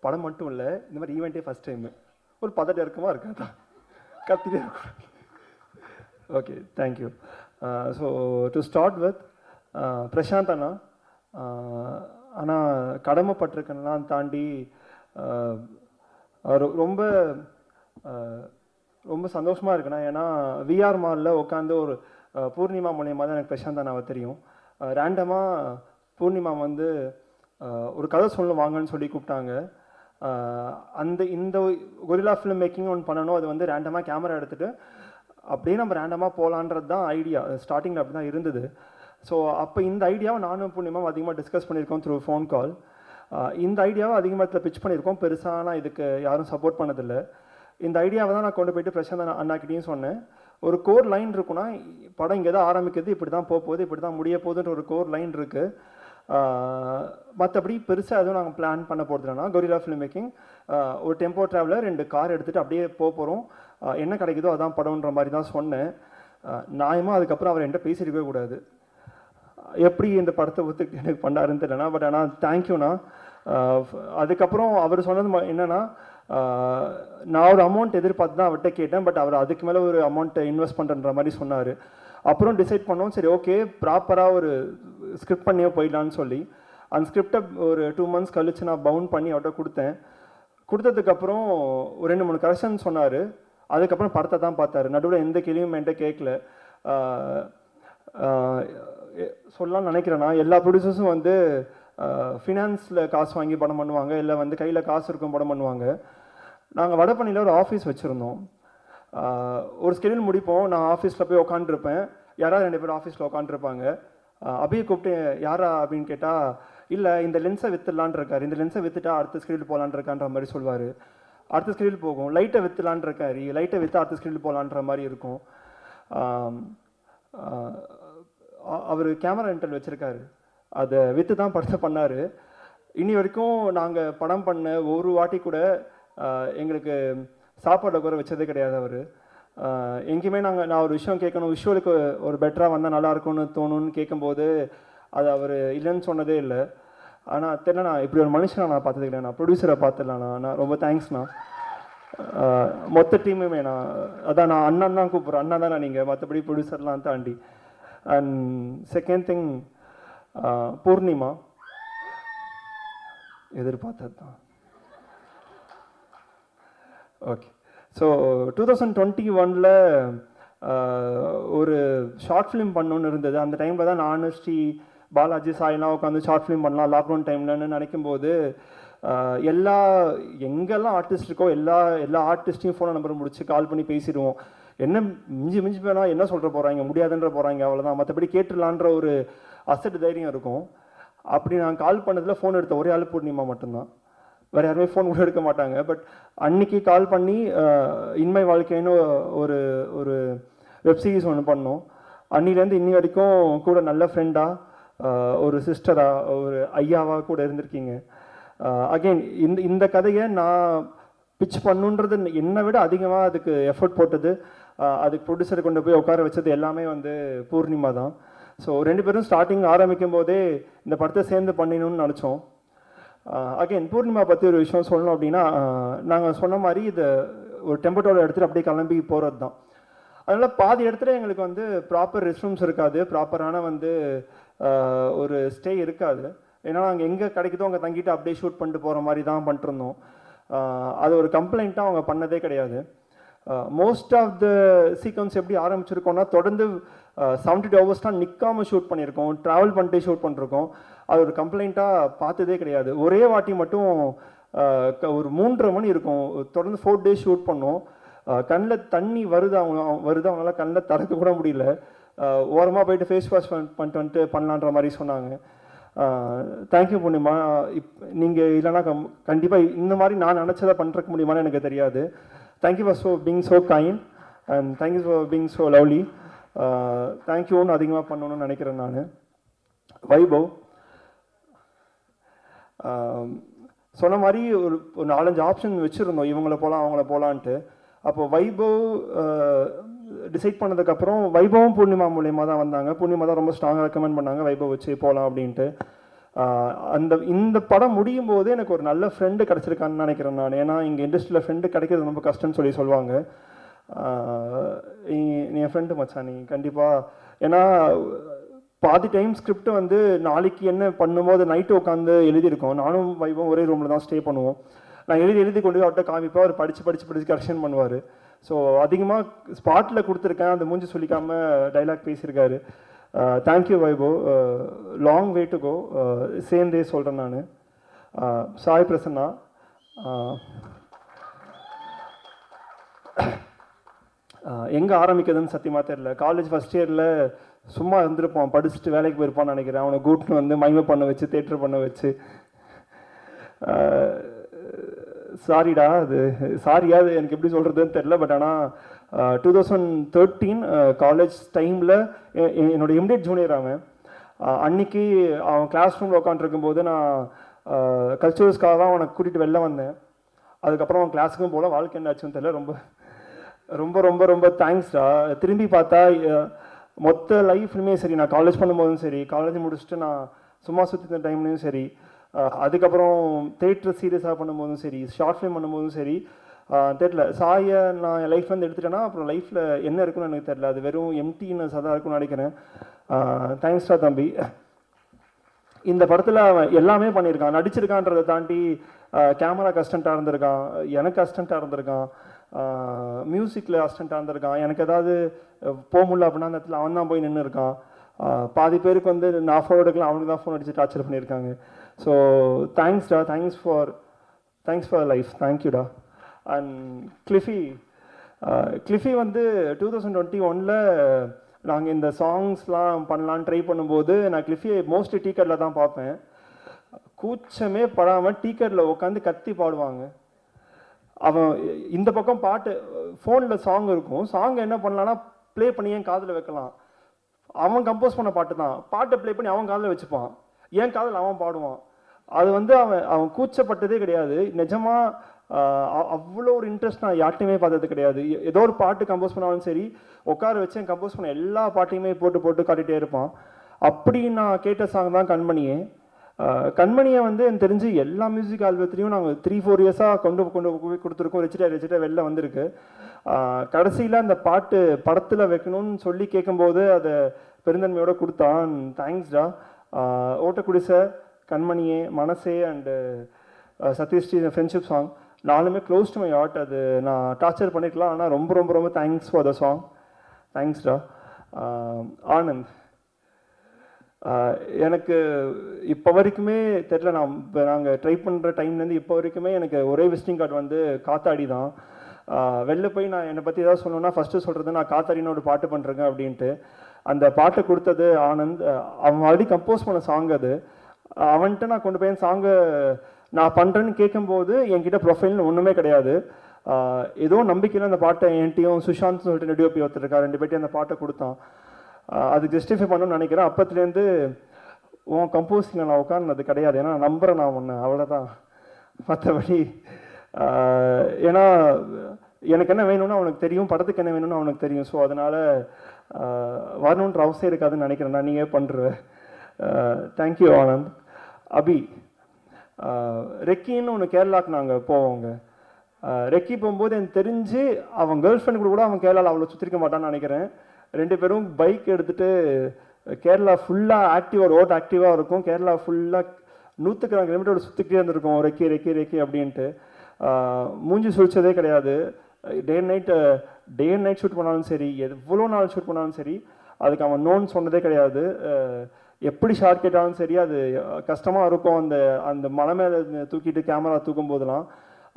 படம் மட்டும் இல்லை, இந்த மாதிரி ஈவெண்ட்டே ஃபஸ்ட் டைமு. ஒரு பதட்டம் இருக்குமா இருக்காதா? கத்திட்டே இருக்கும். Okay, thank you. So to start with Prashanth அண்ணா. ஆனால் கடமைப்பட்டிருக்கெல்லாம் தாண்டி ரொம்ப ரொம்ப சந்தோஷமாக இருக்குண்ணா. ஏன்னா விஆர் மாலில் உட்காந்து ஒரு பூர்ணிமா மூலியமாக தான் எனக்கு பிரசாந்த் அண்ணாவை தெரியும். ரேண்டமாக பூர்ணிமா வந்து ஒரு கதை சொல்லுவாங்கன்னு சொல்லி கூப்பிட்டாங்க. இந்த கொரில்லா ஃபிலிம் மேக்கிங் ஒன்று பண்ணணும். அது வந்து ரேண்டமாக கேமரா எடுத்துகிட்டு அப்படியே நம்ம ரேண்டமாக போகலான்றது தான் ஐடியா. ஸ்டார்டிங்கில் அப்படி தான் இருந்தது. ஸோ அப்போ இந்த ஐடியாவை நானும் பூர்ணிமாவும் அதிகமாக டிஸ்கஸ் பண்ணியிருக்கோம் த்ரூ ஃபோன் கால். இந்த ஐடியாவை அதிகமாக இதில் பிச் பண்ணியிருக்கோம். பெருசாக நான் இதுக்கு யாரும் சப்போர்ட் பண்ணதில்லை. இந்த ஐடியாவை தான் நான் கொண்டு போயிட்டு பிரசாந்த் அண்ணாக்கிட்டையும் சொன்னேன். ஒரு கோர் லைன் இருக்குன்னா படம் இங்கே தான் ஆரம்பிக்குது, இப்படி தான் போகுது, இப்படி தான் முடிய போகுதுன்ற ஒரு கோர் லைன் இருக்குது. மற்றபடி பெருசாக எதுவும் நாங்கள் பிளான் பண்ண போகிறது இல்லைன்னா கொரில்லா ஃபிலிம் மேக்கிங் ஒரு டெம்போ ட்ராவலர் 2 கார் எடுத்துகிட்டு அப்படியே போகிறோம். என்ன கிடைக்குதோ அதான் படம்ன்ற மாதிரி தான் சொன்னேன். நியாயமாக அதுக்கப்புறம் அவர் என்கிட்ட பேசியிருக்கவே கூடாது. எப்படி இந்த படத்தை ஒத்துக்கிட்டு எனக்கு பண்ணாருன்னு தெரியலண்ணா. பட் ஆனால் தேங்க்யூண்ணா. அதுக்கப்புறம் அவர் சொன்னது என்னென்னா, நான் ஒரு அமௌண்ட் எதிர்பார்த்து தான் அவர்கிட்ட கேட்டேன். பட் அவர் அதுக்கு மேலே ஒரு அமௌண்ட்டை இன்வெஸ்ட் பண்ணுறன்ற மாதிரி சொன்னார். அப்புறம் டிசைட் பண்ணோம், சரி ஓகே ப்ராப்பராக ஒரு ஸ்கிரிப்ட் பண்ணியே போயிடலான்னு சொல்லி அந்த ஸ்கிரிப்டை ஒரு 2 months கழித்து நான் பவுண்ட் பண்ணி அவர்கிட்ட கொடுத்தேன். கொடுத்ததுக்கப்புறம் ஒரு 2-3 கரெக்ஷன் சொன்னார். அதுக்கப்புறம் படத்தை தான் பார்த்தாரு. நடுவில் எந்த கேள்வியும் என்கிட்ட கேட்கல. சொல்லலாம்னு நினைக்கிறேன்னா, எல்லா ப்ரொடியூசர்ஸும் வந்து ஃபினான்ஸில் காசு வாங்கி படம் பண்ணுவாங்க, இல்லை வந்து கையில் காசு இருக்கும் படம் பண்ணுவாங்க. நாங்கள் வடபழனியில் ஒரு ஆஃபீஸ் வச்சுருந்தோம். ஒரு ஸ்கெடியூல் முடிப்போம். நான் ஆஃபீஸில் போய் உட்காந்துருப்பேன். யாராவது 2 பேர் ஆஃபீஸில் உட்காந்துருப்பாங்க. அபியை கூப்பிட்டு யாரா அப்படின்னு கேட்டால், இல்லை இந்த லென்ஸை விற்றுலான் இருக்காரு, இந்த லென்ஸை விற்றுட்டா அடுத்த ஸ்கெடியூல் போகலான் இருக்கான்ற மாதிரி சொல்லுவார். அடுத்த ஸ்கெடியூல் போகும். லைட்டை விற்றுலான் இருக்காரு, லைட்டை விற்று அடுத்த ஸ்கெடியூல் போகலான்ற மாதிரி இருக்கும். அவர் கேமரா ரெண்டல் வச்சுருக்காரு, அதை விற்று தான் படத்தை பண்ணார். இனி வரைக்கும் நாங்கள் படம் பண்ண ஒரு வாட்டி கூட எங்களுக்கு சாப்பாடு குறை வச்சதே கிடையாது அவர். எங்கேயுமே நான் ஒரு விஷயம் கேட்கணும், விஷுவலுக்கு ஒரு பெட்டராக வந்தால் நல்லாயிருக்கும்னு தோணுன்னு கேட்கும்போது அது அவர் இல்லைன்னு சொன்னதே இல்லை. ஆனால் தெரியலண்ணா, இப்படி ஒரு மனுஷனை நான் பார்த்தது கிடையாது. நான் ப்ரொடியூசரை பார்த்துடலாண்ணா. நான் ரொம்ப தேங்க்ஸ்ண்ணா. மொத்த டீமுமே நான் அதான் நான் அண்ணன் தான் கூப்பிட்றேன். அண்ணா தானே நீங்கள், மற்றபடி ப்ரொடியூசர்லாம் தாண்டி. அண்ட் செகண்ட் திங், பூர்ணிமா எதிர்பார்த்தது தான். ஓகே, ஸோ 2021 ஒரு ஷார்ட் ஃபிலிம் பண்ணணுன்னு இருந்தது. அந்த டைமில் தான் நான் ஸ்ரீ பாலாஜி சாய்லாம் உட்காந்து ஷார்ட் ஃபிலிம் பண்ணலாம் லாக்டவுன் டைம்லன்னு நினைக்கும்போது, எங்கெல்லாம் ஆர்டிஸ்ட் இருக்கோ எல்லா ஆர்டிஸ்ட்டையும் ஃபோனை நம்பர் முடிச்சு கால் பண்ணி பேசிடுவோம். என்ன மிஞ்சி போனால் என்ன சொல்கிற போகிறாங்க, முடியாதுன்ற போகிறாங்க, அவ்வளோதான். மற்றபடி கேட்டுடலான்ற ஒரு அசட்டு தைரியம் இருக்கும். அப்படி நான் கால் பண்ணதில் ஃபோன் எடுத்த ஒரே ஆள் பூர்ணிமா மட்டும்தான். வேறு யாருமே ஃபோன் கூட எடுக்க மாட்டாங்க. பட் அன்னைக்கு கால் பண்ணி இன்மை வாழ்க்கைன்னு ஒரு ஒரு வெப்சீரிஸ் ஒன்று பண்ணோம். அன்னிலேருந்து இன்னி வரைக்கும் கூட நல்ல ஃப்ரெண்டாக, ஒரு சிஸ்டராக, ஒரு ஐயாவாக கூட இருந்திருக்கீங்க. அகெயின் இந்த கதையை நான் பிச் பண்ணுன்றது என்னை விட அதிகமாக அதுக்கு எஃபர்ட் போட்டது, அதுக்கு ப்ரொடியூசரை கொண்டு போய் உட்கார வச்சது எல்லாமே வந்து பூர்ணிமா தான். ஸோ 2 பேரும் ஸ்டார்டிங் ஆரம்பிக்கும் போதே இந்த படத்தை சேர்ந்து பண்ணிடணும்னு நினச்சோம். அகெயின் பூர்ணிமா பற்றி ஒரு விஷயம் சொல்லணும் அப்படின்னா, நாங்கள் சொன்ன மாதிரி இது ஒரு டெம்பர்டோட எடுத்துகிட்டு அப்படியே கிளம்பி போகிறது தான். அதனால் பாதி இடத்துல எங்களுக்கு வந்து ப்ராப்பர் ரெஸ்ட் ரூம்ஸ் இருக்காது, ப்ராப்பரான வந்து ஒரு ஸ்டே இருக்காது. ஏன்னா நாங்கள் எங்கே கிடைக்குதோ அங்கே தங்கிட்டு அப்படியே ஷூட் பண்ணிட்டு போகிற மாதிரி தான் பண்ணிட்டுருந்தோம். அது ஒரு கம்ப்ளைண்ட்டாக அவங்க பண்ணதே கிடையாது. மோஸ்ட் ஆஃப் த சீக்வன்ஸ் எப்படி ஆரம்பிச்சிருக்கோம்னா, தொடர்ந்து 72 ஹவர்ஸ்லாம் நிற்காமல் ஷூட் பண்ணியிருக்கோம், ட்ராவல் பண்ணிட்டு ஷூட் பண்ணிருக்கோம். அது ஒரு கம்ப்ளைண்ட்டாக பார்த்ததே கிடையாது. ஒரே வாட்டி மட்டும் ஒரு 3:30 மணி இருக்கும், தொடர்ந்து 4 days ஷூட் பண்ணோம். கண்ணில் தண்ணி வருது அவங்களால கண்ணில் திறக்க கூட முடியல. ஓரமாக போயிட்டு ஃபேஸ் வாஷ் பண்ணிட்டு வந்துட்டு பண்ணலான்ற மாதிரி சொன்னாங்க. தேங்க்யூ பூர்ணிமா. நீங்கள் இல்லைனா கண்டிப்பாக இந்த மாதிரி நான் நினச்சதை பண்ணுறக்க முடியுமான்னு எனக்கு தெரியாது. Thank you for being so kind and thank you for being so lovely. தேங்க்யூன்னு அதிகமாக பண்ணணும்னு நினைக்கிறேன் நான். வைபவ் சொன்ன மாதிரி ஒரு 4-5 ஆப்ஷன் வச்சுருந்தோம், இவங்கள போகலாம் அவங்கள போகலான்ட்டு. அப்போ வைபவ் டிசைட் பண்ணதுக்கப்புறம் வைபவும் பூர்ணிமா மூலியமாக தான் வந்தாங்க. பூர்ணிமா தான் ரொம்ப ஸ்ட்ராங்காக ரெக்கமெண்ட் பண்ணாங்க வைபவ் வச்சு போகலாம் அப்படின்ட்டு. இந்த படம் முடியும் போது எனக்கு ஒரு நல்ல ஃப்ரெண்டு கிடச்சிருக்கான்னு நினைக்கிறேன் நான். ஏன்னா இங்கே இண்டஸ்ட்ரியில் ஃப்ரெண்டு கிடைக்கிறது ரொம்ப கஷ்டம்னு சொல்லுவாங்க. நீ என் ஃப்ரெண்டு மச்சான் நீ கண்டிப்பாக. ஏன்னா பாதி டைம் ஸ்கிரிப்ட் வந்து நாளைக்கு என்ன பண்ணும்போது நைட்டு உட்காந்து எழுதியிருக்கோம். நானும் வைபவம் ஒரே ரூமில் தான் ஸ்டே பண்ணுவோம். நான் எழுதி கொண்டு போய் அவர்கிட்ட காமிப்பேன். அவர் படித்து கரெக்ஷன் பண்ணுவார். ஸோ அதிகமாக ஸ்பாட்டில் கொடுத்துருக்கேன், அந்த மூஞ்சி சொல்லிக்காமல் டைலாக் பேசியிருக்காரு. Thank you Vaibhav. Long way to go. சேர்ந்தே சொல்கிறேன் நான். சாய் பிரசன்னா, எங்கே ஆரம்பிக்கிறதுன்னு சத்தியமாக தெரில. காலேஜ் ஃபஸ்ட் இயரில் சும்மா இருந்திருப்பான், படிச்சுட்டு வேலைக்கு போயிருப்பான்னு நினைக்கிறேன். அவனை கூட்டின்னு வந்து மைமை பண்ண வச்சு தேட்டர் பண்ண வச்சு சாரிடா, அது சாரியா அது எனக்கு எப்படி சொல்கிறதுன்னு தெரில. பட் ஆனால் 2013 காலேஜ் டைமில் என்னோட இமிடியட் ஜூனியர் அவன். அன்னைக்கு அவன் கிளாஸ் ரூமில் உட்காந்துருக்கும்போது நான் கல்ச்சுரல்ஸ்க்காக தான் அவனை கூட்டிகிட்டு வெளில வந்தேன். அதுக்கப்புறம் அவன் கிளாஸுக்கும் போல. வாழ்க்கை என்னாச்சுன்னு தெரியல. ரொம்ப ரொம்ப ரொம்ப ரொம்ப தேங்க்ஸ்டா. திரும்பி பார்த்தா மொத்த லைஃப்லையுமே சரி, நான் காலேஜ் பண்ணும்போதும் சரி, காலேஜ் முடிச்சுட்டு நான் சும்மா சுற்றின டைம்லேயும் சரி, அதுக்கப்புறம் தேட்டர் சீரியஸாக பண்ணும்போதும் சரி, ஷார்ட் ஃபிலிம் பண்ணும்போதும் சரி, தெரில சாயை நான் என் லைஃப்லேருந்து எடுத்துட்டேன்னா அப்புறம் லைஃப்பில் என்ன இருக்குன்னு எனக்கு தெரில. அது வெறும் எம்டினஸ் தான் இருக்குன்னு நினைக்கிறேன். தேங்க்ஸ்டா தம்பி. இந்த படத்தில் அவன் எல்லாமே பண்ணியிருக்கான். நடிச்சிருக்கான்றதை தாண்டி கேமரா அசிஸ்டண்ட்டாக இருந்திருக்கான், எனக்கு அசிஸ்டண்ட்டாக இருந்திருக்கான், மியூசிக்கில் அசிஸ்டண்ட்டாக இருந்திருக்கான். எனக்கு ஏதாவது போக முடியல அப்படின்னா அந்த இடத்துல அவன் தான் போய் நின்று இருக்கான். பாதி பேருக்கு வந்து நான் ஃபோன் எடுக்கலாம், அவனுக்கு தான் ஃபோன் அடிச்சு டார்ச்சர் பண்ணியிருக்காங்க. ஸோ தேங்க்ஸ்டா, தேங்க்ஸ் ஃபார் லைஃப். தேங்க்யூடா. அண்ட் கிளிஃபி வந்து 2021 நாங்கள் இந்த சாங்ஸ்லாம் பண்ணலான்னு ட்ரை பண்ணும்போது நான் கிளிஃபியை மோஸ்ட்லி டீக்கெட்டில் தான் பார்ப்பேன். கூச்சமே படாமல் டீக்கெட்டில் உட்காந்து கத்தி பாடுவாங்க. அவன் இந்த பக்கம் பாட்டு ஃபோனில் சாங் இருக்கும், சாங் என்ன பண்ணலான்னா ப்ளே பண்ணி என் காதில் வைக்கலாம். அவன் கம்போஸ் பண்ண பாட்டு தான், பாட்டை ப்ளே பண்ணி அவன் காதில் வச்சுப்பான், என் காதில் அவன் பாடுவான். அது வந்து அவன் கூச்சப்பட்டதே கிடையாது. நிஜமாக அவ்வளோ ஒரு இன்ட்ரெஸ்ட் நான் யார்ட்டையுமே பார்த்தது கிடையாது. ஏதோ ஒரு பாட்டு கம்போஸ் பண்ணாலும் சரி, உட்கார வச்சு என் கம்போஸ் பண்ண எல்லா பாட்டையுமே போட்டு காட்டிகிட்டே இருப்பான். அப்படி நான் கேட்ட சாங் தான் கண்மணியே. கண்மணியை வந்து எனக்கு தெரிஞ்சு எல்லா மியூசிக் ஆல்பத்துலேயும் நாங்கள் 3-4 இயர்ஸாக கொண்டு போய் கொடுத்துருக்கோம். ரெச்சிட்டா வெளில வந்திருக்கு. கடைசியில் அந்த பாட்டு படத்தில் வைக்கணும்னு சொல்லி கேட்கும்போது அதை பெருந்தன்மையோடு கொடுத்தான். தேங்க்ஸ்டா. ஓட்டக்குடிசை, கண்மணியே, மனசே அண்டு சத்யஸ்ரீ ஃப்ரெண்ட்ஷிப் சாங் 4மே க்ளோஸ் டு மை ஹார்ட். அது நான் டார்ச்சர் பண்ணிக்கலாம், ஆனால் ரொம்ப ரொம்ப ரொம்ப தேங்க்ஸ் ஃபார் த சாங். தேங்க்ஸ்டா. ஆனந்த், எனக்கு இப்போ வரைக்குமே தெரில, நாங்கள் ட்ரை பண்ணுற டைம்லேருந்து இப்போ வரைக்குமே எனக்கு ஒரே விசிட்டிங் கார்டு வந்து காத்தாடி தான். வெளில போய் நான் என்னை பற்றி ஏதாவது சொல்லணுன்னா ஃபஸ்ட்டு சொல்கிறது நான் காத்தாடின்னு ஒரு பாட்டு பண்ணுறேங்க அப்படின்ட்டு. அந்த பாட்டை கொடுத்தது ஆனந்த். அவன் ஆல்ரெடி கம்போஸ் பண்ண சாங் அது. அவன்கிட்ட நான் கொண்டு போய் சாங்கை நான் பண்ணுறேன்னு கேட்கும்போது என்கிட்ட ப்ரொஃபைல்னு ஒன்றுமே கிடையாது. ஏதோ நம்பிக்கையில் அந்த பாட்டை என்கிட்டையும் சுஷாந்த் சொல்லிட்டு டிஓபி ஒருத்தருக்கா 2 பேர்ட்டையும் அந்த பாட்டை கொடுத்தான். அது ஜஸ்டிஃபை பண்ணணும்னு நினைக்கிறேன். அப்பத்துலேருந்து உன் கம்போஸிங்கில் நான் உட்கார்ந்தது கிடையாது. ஏன்னா நான் நம்புகிறேன் நான் ஒன்று, அவ்வளோதான். மற்றபடி ஏன்னா எனக்கு என்ன வேணும்னு அவனுக்கு தெரியும், படத்துக்கு என்ன வேணும்னு அவனுக்கு தெரியும். ஸோ அதனால் வரணுன்ற அவசியம் இருக்காதுன்னு நினைக்கிறேன். நான் நீங்கள் பண்ணுறேன். தேங்க்யூ ஆனந்த். அபி, ரெக்கின்னு ஒன்று கேரளாவுக்கு நாங்கள் போவோங்க. ரெக்கி போகும்போது எனக்கு தெரிஞ்சு அவன் கேர்ள் ஃப்ரெண்ட் கூட அவன் கேரளாவில் அவ்வளோ சுற்றிருக்க மாட்டான்னு நினைக்கிறேன். 2 பேரும் பைக் எடுத்துகிட்டு கேரளா ஃபுல்லாக ரோட் ஆக்டிவாக இருக்கும். கேரளா ஃபுல்லாக 100 கிலோமீட்டர் சுற்றிக்கிட்டே இருந்திருக்கும் ரெக்கி அப்படின்ட்டு. மூஞ்சி சுழிச்சதே கிடையாது. டே அண்ட் நைட் ஷூட் பண்ணாலும் சரி, எவ்வளோ நாள் ஷூட் பண்ணாலும் சரி, அதுக்கு அவன் நோன்னு சொன்னதே கிடையாது. எப்படி ஷார்ட் கேட்டாலும் சரி, அது கஷ்டமாக இருக்கும். அந்த மலை மேலே தூக்கிட்டு கேமரா தூக்கும் போதெல்லாம்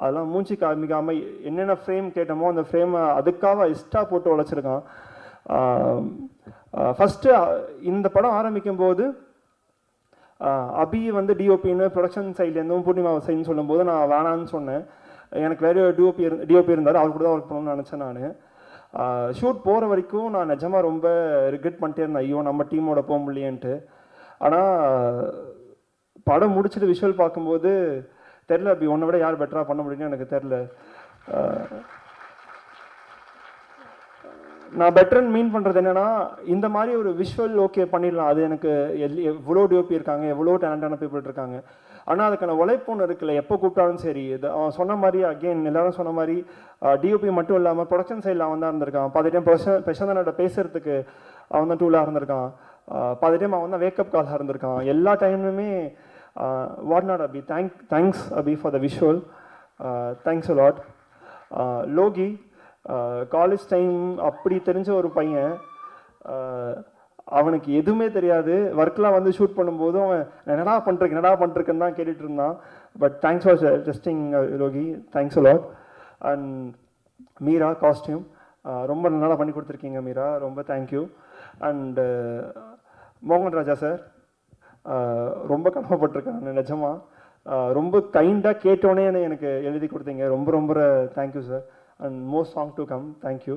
அதெல்லாம் மூஞ்சி காமிக்காமல் என்னென்ன ஃப்ரேம் கேட்டோமோ அந்த ஃப்ரேமை அதுக்காக எக்ஸ்ட்ரா போட்டு உழைச்சிருக்கான். ஃபஸ்ட்டு இந்த படம் ஆரம்பிக்கும் போது அபி வந்து டிஓபின்னு ப்ரொடக்ஷன் சைட்லேருந்தும் பூர்ணிமா சைட்னு சொல்லும்போது நான் வேணான்னு சொன்னேன். எனக்கு வேறு டிஓபி இருந்தார், அவர் கூட தான் ஒர்க் பண்ணணும்னு நினச்சேன். நான் ஷூட் போகிற வரைக்கும் நான் நிஜமாக ரொம்ப ரிக்ரெட் பண்ணிட்டே இருந்தேன், ஐயோ நம்ம டீமோட போக முடியன்ட்டு. ஆனால் படம் முடிச்சுட்டு விஷுவல் பார்க்கும்போது தெரில, அப்படி உன்னை விட யார் பெட்டராக பண்ண முடியும்னு எனக்கு தெரில. நான் பெட்டர்ன்னு மீன் பண்ணுறது என்னென்னா, இந்த மாதிரி ஒரு விஷுவல் ஓகே பண்ணிடலாம். அது எனக்கு எவ்வளோ டிஓபி இருக்காங்க, எவ்வளோ டேலண்டான பீப்புள் இருக்காங்க. ஆனால் அதுக்கான உழைப்பு ஒன்று இருக்குல்ல, எப்போ கூப்பிட்டாலும் சரி. இது அவன் சொன்ன மாதிரி அகெயின் எல்லாரும் சொன்ன மாதிரி டிஓபி மட்டும் இல்லாமல் ப்ரொடக்ஷன் சைடில் அவன் தான் இருந்திருக்கான். பாதி டைம் பிரசாந்தனோட பேசுகிறதுக்கு அவன் தான் டூலாக இருந்திருக்கான். பாதி டைம் அவன் தான் வேக்கப் காலாக இருந்திருக்கான். எல்லா டைம்லுமே what not Abhi, thanks Abhi for the visual. Thanks a lot. Loki, college time அப்படி தெரிஞ்ச ஒரு பையன், அவனுக்கு எதுவுமே தெரியாது. ஒர்க்லாம் வந்து ஷூட் பண்ணும்போதும் அவன் என்னடா பண்ணுறேன்னு தான் கேட்டுட்டு இருந்தான். But thanks for testing Loki, thanks a lot. And Meera costume, ரொம்ப நல்லா பண்ணி கொடுத்துருக்கீங்க மீரா, ரொம்ப தேங்க்யூ. அண்டு மோகன் ராஜா சார், ரொம்ப கடமைப்பட்டிருக்காங்க நிஜமாக. ரொம்ப கைண்டாக கேட்டோன்னே எனக்கு எழுதி கொடுத்தீங்க, ரொம்ப ரொம்ப thank you sir. And most song to come, thank you.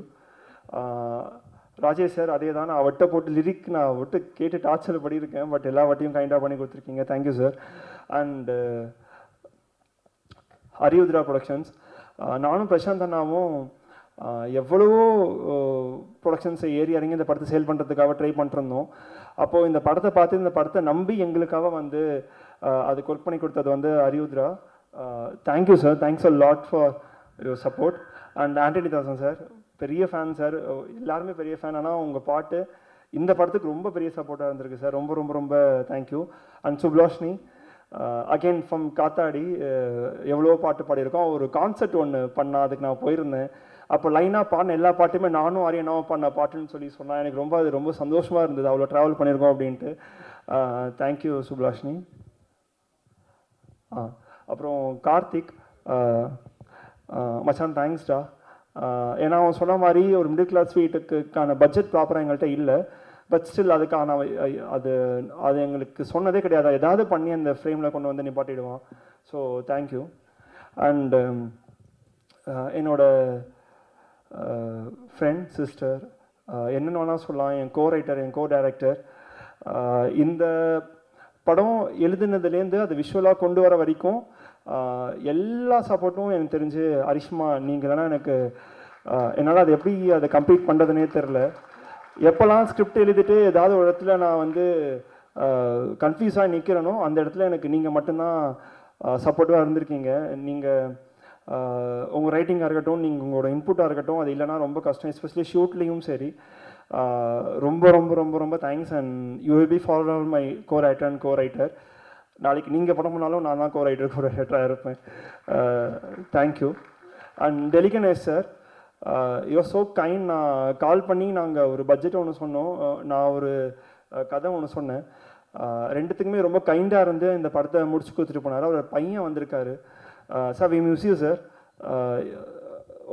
Rajesh sir அதே தான், நான் வட்ட போட்டு லிரிக் நான் விட்டு கேட்டு டார்ச்சர் பண்ணியிருக்கேன், பட் எல்லா வாட்டியும் கைண்டாக பண்ணி கொடுத்துருக்கீங்க, தேங்க்யூ சார். அண்டு ஹரியுத்ரா ப்ரொடக்ஷன்ஸ், நானும் பிரசாந்த் அண்ணாவும் எவ்வளவோ ப்ரொடக்ஷன்ஸை ஏறி இறங்கி இந்த படத்தை சேல் பண்ணுறதுக்காக ட்ரை பண்ணிருந்தோம். அப்போது இந்த படத்தை பார்த்து இந்த படத்தை நம்பி எங்களுக்காக வந்து அதுக்கு ஒர்க் பண்ணி கொடுத்தது வந்து ஹரியுத்ரா. Thank you sir, thanks a lot for your support. And Antony Dasan sir, பெரிய ஃபேன் சார், எல்லாருமே பெரிய ஃபேன். ஆனால் உங்கள் பாட்டு இந்த படத்துக்கு ரொம்ப பெரிய சப்போர்ட்டாக இருந்திருக்கு சார், ரொம்ப ரொம்ப ரொம்ப தேங்க்யூ. அண்ட் சுப்லாஷ்னி அகெயின் ஃப்ரம் காத்தாடி, எவ்வளோ பாட்டு பாடியிருக்கோம். ஒரு கான்சர்ட் ஒன்று பண்ணால் அதுக்கு நான் போயிருந்தேன். அப்போ லைனாக பாடின எல்லா பாட்டுமே நானும் ஆரியனாவும் பண்ண பாட்டுன்னு சொல்லி சொன்னால் எனக்கு ரொம்ப அது ரொம்ப சந்தோஷமாக இருந்தது, அவ்வளோ ட்ராவல் பண்ணியிருக்கோம் அப்படின்ட்டு. தேங்க்யூ சுப்லாஷ்னி. அப்புறம் கார்த்திக் மச்சான், தேங்க்ஸ்டா. ஏன்னா அவன் சொன்ன மாதிரி ஒரு மிடில் கிளாஸ் வீட்டுக்கான பட்ஜெட் ப்ராப்பராக எங்கள்கிட்ட இல்லை, பட் ஸ்டில் அதுக்கான அது அது எங்களுக்கு சொன்னதே கிடையாது, ஏதாவது பண்ணி அந்த ஃப்ரேமில் கொண்டு வந்து நிப்பாட்டிடுவான். So thank you. அண்ட் என்னோட ஃப்ரெண்ட் சிஸ்டர், என்னென்ன வேணால் சொல்லலாம், என் கோ ரைட்டர், என் கோ டைரக்டர், இந்த படம் எழுதுனதுலேருந்து அது விஷுவலாக கொண்டு வர வரைக்கும் எல்லா சப்போர்ட்டும் எனக்கு தெரிஞ்சு அரிஷ்மா நீங்கள் தானே. எனக்கு என்னால் அது எப்படி அதை கம்ப்ளீட் பண்ணுறதுனே தெரில. எப்போல்லாம் ஸ்கிரிப்ட் எழுதிட்டு ஏதாவது ஒரு இடத்துல நான் வந்து கன்ஃபியூஸாக நிற்கிறேனோ அந்த இடத்துல எனக்கு நீங்கள் மட்டும்தான் சப்போர்ட்டிவாக இருந்திருக்கீங்க. நீங்கள் உங்கள் ரைட்டிங்காக இருக்கட்டும், நீங்கள் உங்களோட இன்புட்டாக இருக்கட்டும், அது இல்லைனா ரொம்ப கஷ்டம். எஸ்பெஷலி ஷூட்லேயும் சரி, ரொம்ப ரொம்ப ரொம்ப ரொம்ப thanks. And you will be for my co writer and co writer. நாளைக்கு நீங்கள் படம் பண்ணாலும் நான் தான் கோ ரைட்டராக இருப்பேன். Thank you. And Delhi Ganesh sir, you're so kind. நான் கால் பண்ணி நாங்கள் ஒரு பட்ஜெட் ஒன்று சொன்னோம், நான் ஒரு கதை ஒன்று சொன்னேன், ரெண்டுத்துக்குமே ரொம்ப கைண்டாக இருந்து இந்த படத்தை முடிச்சு கொடுத்துட்டு போனார். அவர் பையன் வந்திருக்காரு. Sir we miss you sir.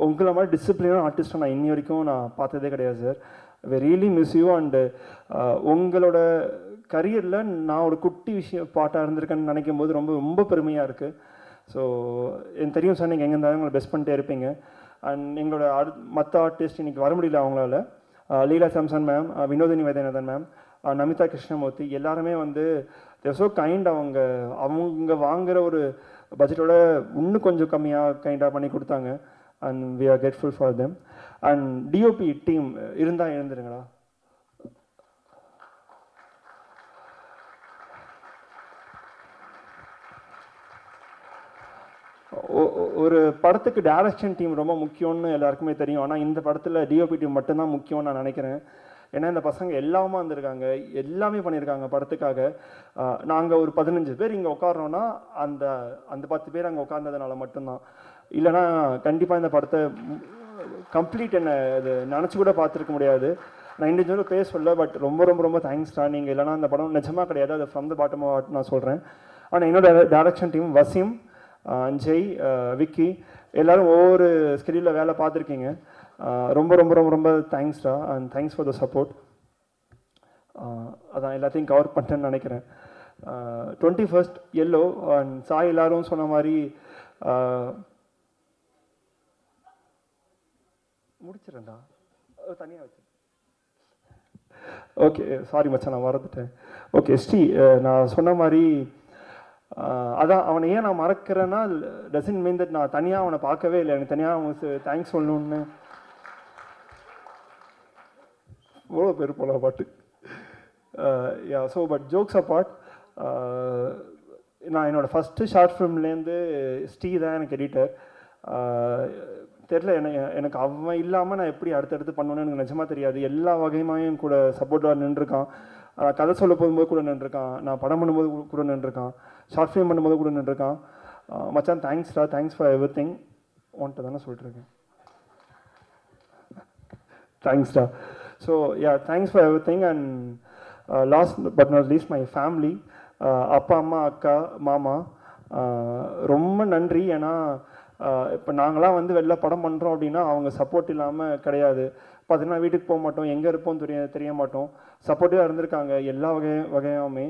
உங்களை மாதிரி டிசிப்ளினான ஆர்டிஸ்ட்டை நான் இன்னி வரைக்கும் நான் பார்த்ததே கிடையாது sir. We really miss you. And உங்களோட கரியரில் நான் ஒரு குட்டி பாட்டாக இருந்திருக்கேன்னு நினைக்கும் போது ரொம்ப ரொம்ப பெருமையாக இருக்குது. ஸோ எனக்கு தெரியும் சார், நீங்கள் எங்கே இருந்தாலும் உங்களை பெஸ்ட் பண்ணிட்டே இருப்பீங்க. அண்ட் எங்களோட மற்ற ஆர்டிஸ்ட் இன்றைக்கி வர முடியல அவங்களால, லீலா சாம்சன் மேம், வினோதினி வைத்தியநாதன் மேம், நமிதா கிருஷ்ணமூர்த்தி, எல்லாருமே வந்து தேர் ஸோ கைண்ட். அவங்க வாங்குகிற ஒரு பட்ஜெட்டோட இன்னும் கொஞ்சம் கம்மியாக கைண்டாக பண்ணி கொடுத்தாங்க. And we are grateful for them. And DOP team இருந்தால் எழுந்துருங்களா. ஒரு படத்துக்கு டைரக்ஷன் டீம் ரொம்ப முக்கியம்னு எல்லாருக்குமே தெரியும், ஆனால் இந்த படத்தில் டிஓபி டீம் மட்டும்தான் முக்கியம்னு நான் நினைக்கிறேன். ஏன்னா இந்த பசங்க எல்லாமே வந்திருக்காங்க, எல்லாமே பண்ணியிருக்காங்க படத்துக்காக. நாங்கள் ஒரு 15 பேர் இங்கே உட்காரோன்னா அந்த அந்த 10 பேர் அங்கே உட்கார்ந்ததுனால மட்டும்தான். இல்லைனா கண்டிப்பாக இந்த படத்தை கம்ப்ளீட் என்ன இது நினச்சி கூட பார்த்துருக்க முடியாது. நான் இண்டிவிஜுவலாக பேச சொல்ல, பட் ரொம்ப ரொம்ப ரொம்ப தேங்க்ஸ்டா. நீங்கள் இல்லைனா அந்த படம் நிஜமாக கிடையாது, அது ஃப்ரம் த பாட்டம் ஆஃப் நான் சொல்கிறேன். ஆனால் என்னோட டைரக்ஷன் டீம் வசீம், ஜெய், விக்கி, எல்லோரும் ஒவ்வொரு ஸ்கெடியூலில் வேலை பார்த்துருக்கீங்க. ரொம்ப ரொம்ப ரொம்ப ரொம்ப தேங்க்ஸ்டா. And thanks for the support. அதான் எல்லாத்தையும் கவர் பண்ணிட்டேன்னு நினைக்கிறேன். 21st எல்லோ அண்ட் சாய் எல்லாரும் சொன்ன மாதிரி முடிச்சிடறேன்டா, தனியாக வச்சு. ஓகே சாரி மச்சான், நான் மறந்துட்டேன். ஓகே ஸ்ரீ, நான் சொன்ன மாதிரி அதான் அவனை ஏன் நான் மறக்கிறேன்னா, டசன்ட் மீன் தட் நான் தனியாக அவனை பார்க்கவே இல்லை, எனக்கு தனியாக அவனுக்கு தேங்க்ஸ் சொல்லணுன்னு எவ்வளோ பேர் போல பாட்டு. Yeah so but jokes apart, நான் என்னோடய ஃபஸ்ட்டு ஷார்ட் ஃபிலிம்லேருந்து ஸ்ரீ தான் எனக்கு எடிட்டர். தெரில எனக்கு அவன் இல்லாமல் நான் எப்படி அடுத்தடுத்து பண்ணுவேன்னு எனக்கு நிஜமாக தெரியாது. எல்லா வகையுமாயும் கூட சப்போர்ட்டாக நின்றுருக்கான். கதை சொல்ல போகும்போது கூட நின்றுருக்கான், நான் படம் பண்ணும்போது கூட நின்றுருக்கான், ஷார்ட் ஃபிலிம் பண்ணும்போது கூட நின்றுருக்கான். மச்சான் தேங்க்ஸ்டா, தேங்க்ஸ் ஃபார் எவ்ரி திங். உன்ட்ட தானே சொல்லிட்டுருக்கேன். தேங்க்ஸ்டா. So yeah, thanks for everything. And last but not least my family, அப்பா அம்மா அக்கா மாமா, ரொம்ப நன்றி. ஏன்னா இப்போ நாங்களாம் வந்து வெளில படம் பண்ணுறோம் அப்படின்னா அவங்க சப்போர்ட் இல்லாமல் கிடையாது. பார்த்தீங்கன்னா வீட்டுக்கு போக மாட்டோம், எங்கே இருப்போம் தெரிய மாட்டோம். சப்போர்ட்டிவாக இருந்திருக்காங்க எல்லா வகையாமே.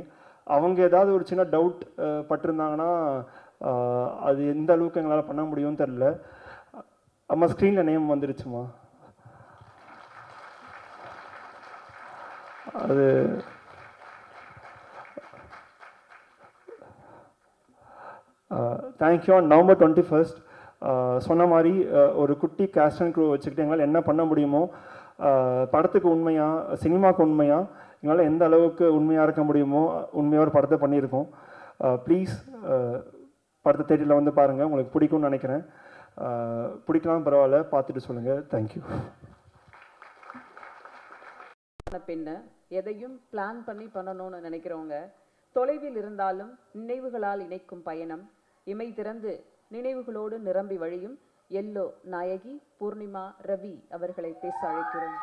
அவங்க ஏதாவது ஒரு சின்ன டவுட் பட்டிருந்தாங்கன்னா அது எந்த அளவுக்கு எங்களால் பண்ண முடியும்னு தெரில. அம்மா ஸ்க்ரீனில் நேம் வந்துடுச்சுமா. அது தேங்க்யூ. ஆன் நவம்பர் 21 சொன்ன மாதிரி ஒரு குட்டி கேஸ்ட் அண்ட் க்ரூ வச்சுக்கிட்டு எங்களால் என்ன பண்ண முடியுமோ படத்துக்கு உண்மையாக, சினிமாவுக்கு உண்மையாக எங்களால் எந்த அளவுக்கு உண்மையாக இருக்க முடியுமோ உண்மையாக ஒரு படத்தை பண்ணியிருக்கோம். ப்ளீஸ் படத்தை தேட்டரில் வந்து பாருங்கள், உங்களுக்கு பிடிக்கும்னு நினைக்கிறேன். பிடிக்கலாம் பரவாயில்ல, பார்த்துட்டு சொல்லுங்கள். தேங்க்யூ. பெண்ணு எதையும் பிளான் பண்ணி பண்ணணும்னு நினைக்கிறவங்க, தொலைவில் இருந்தாலும் நினைவுகளால் இணைக்கும் பயணம், இமை திறந்து நினைவுகளோடு நிரம்பி வழியும் எல்லோ நாயகி பூர்ணிமா ரவி அவர்களை பேச அழைக்கிறோம்.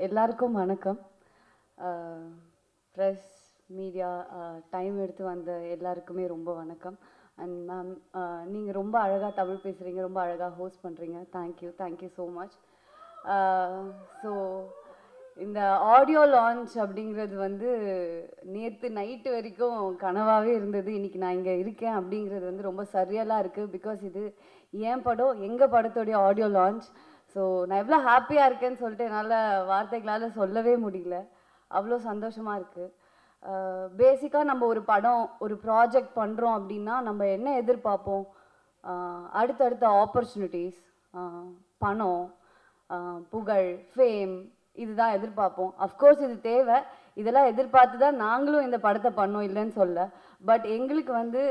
எல்லாருக்கும் வணக்கம். ப்ரெஸ் மீடியா டைம் எடுத்து வந்த எல்லாருக்குமே ரொம்ப வணக்கம். அண்ட் மேம், நீங்கள் ரொம்ப அழகாக தமிழ் பேசுகிறீங்க, ரொம்ப அழகாக ஹோஸ்ட் பண்ணுறீங்க. Thank you so much. ஸோ இந்த ஆடியோ லான்ச் அப்படிங்கிறது வந்து நேற்று நைட்டு வரைக்கும் கனவாகவே இருந்தது. இன்றைக்கி நான் இங்கே இருக்கேன் அப்படிங்கிறது வந்து ரொம்ப சரியலாக இருக்குது. பிகாஸ் இது என் படம், எங்கள் படத்தோடைய ஆடியோ லான்ச். ஸோ நான் எவ்வளோ ஹாப்பியாக இருக்கேன்னு சொல்லிட்டு என்னால் வார்த்தைகளால் சொல்லவே முடியல. அவ்வளோ சந்தோஷமாக இருக்குது. பேசிக்காக நம்ம ஒரு படம், ஒரு ப்ராஜெக்ட் பண்ணுறோம் அப்படின்னா நம்ம என்ன எதிர்பார்ப்போம்? அடுத்தடுத்த ஆப்பர்ச்சுனிட்டிஸ், பணம், புகழ், ஃபேம், இதுதான் எதிர்பார்ப்போம். அஃப்கோர்ஸ் இது தேவை. இதெல்லாம் எதிர்பார்த்து தான் நாங்களும் இந்த படத்தை பண்ணோம், இல்லைன்னு சொல்ல. பட் எங்களுக்கு வந்து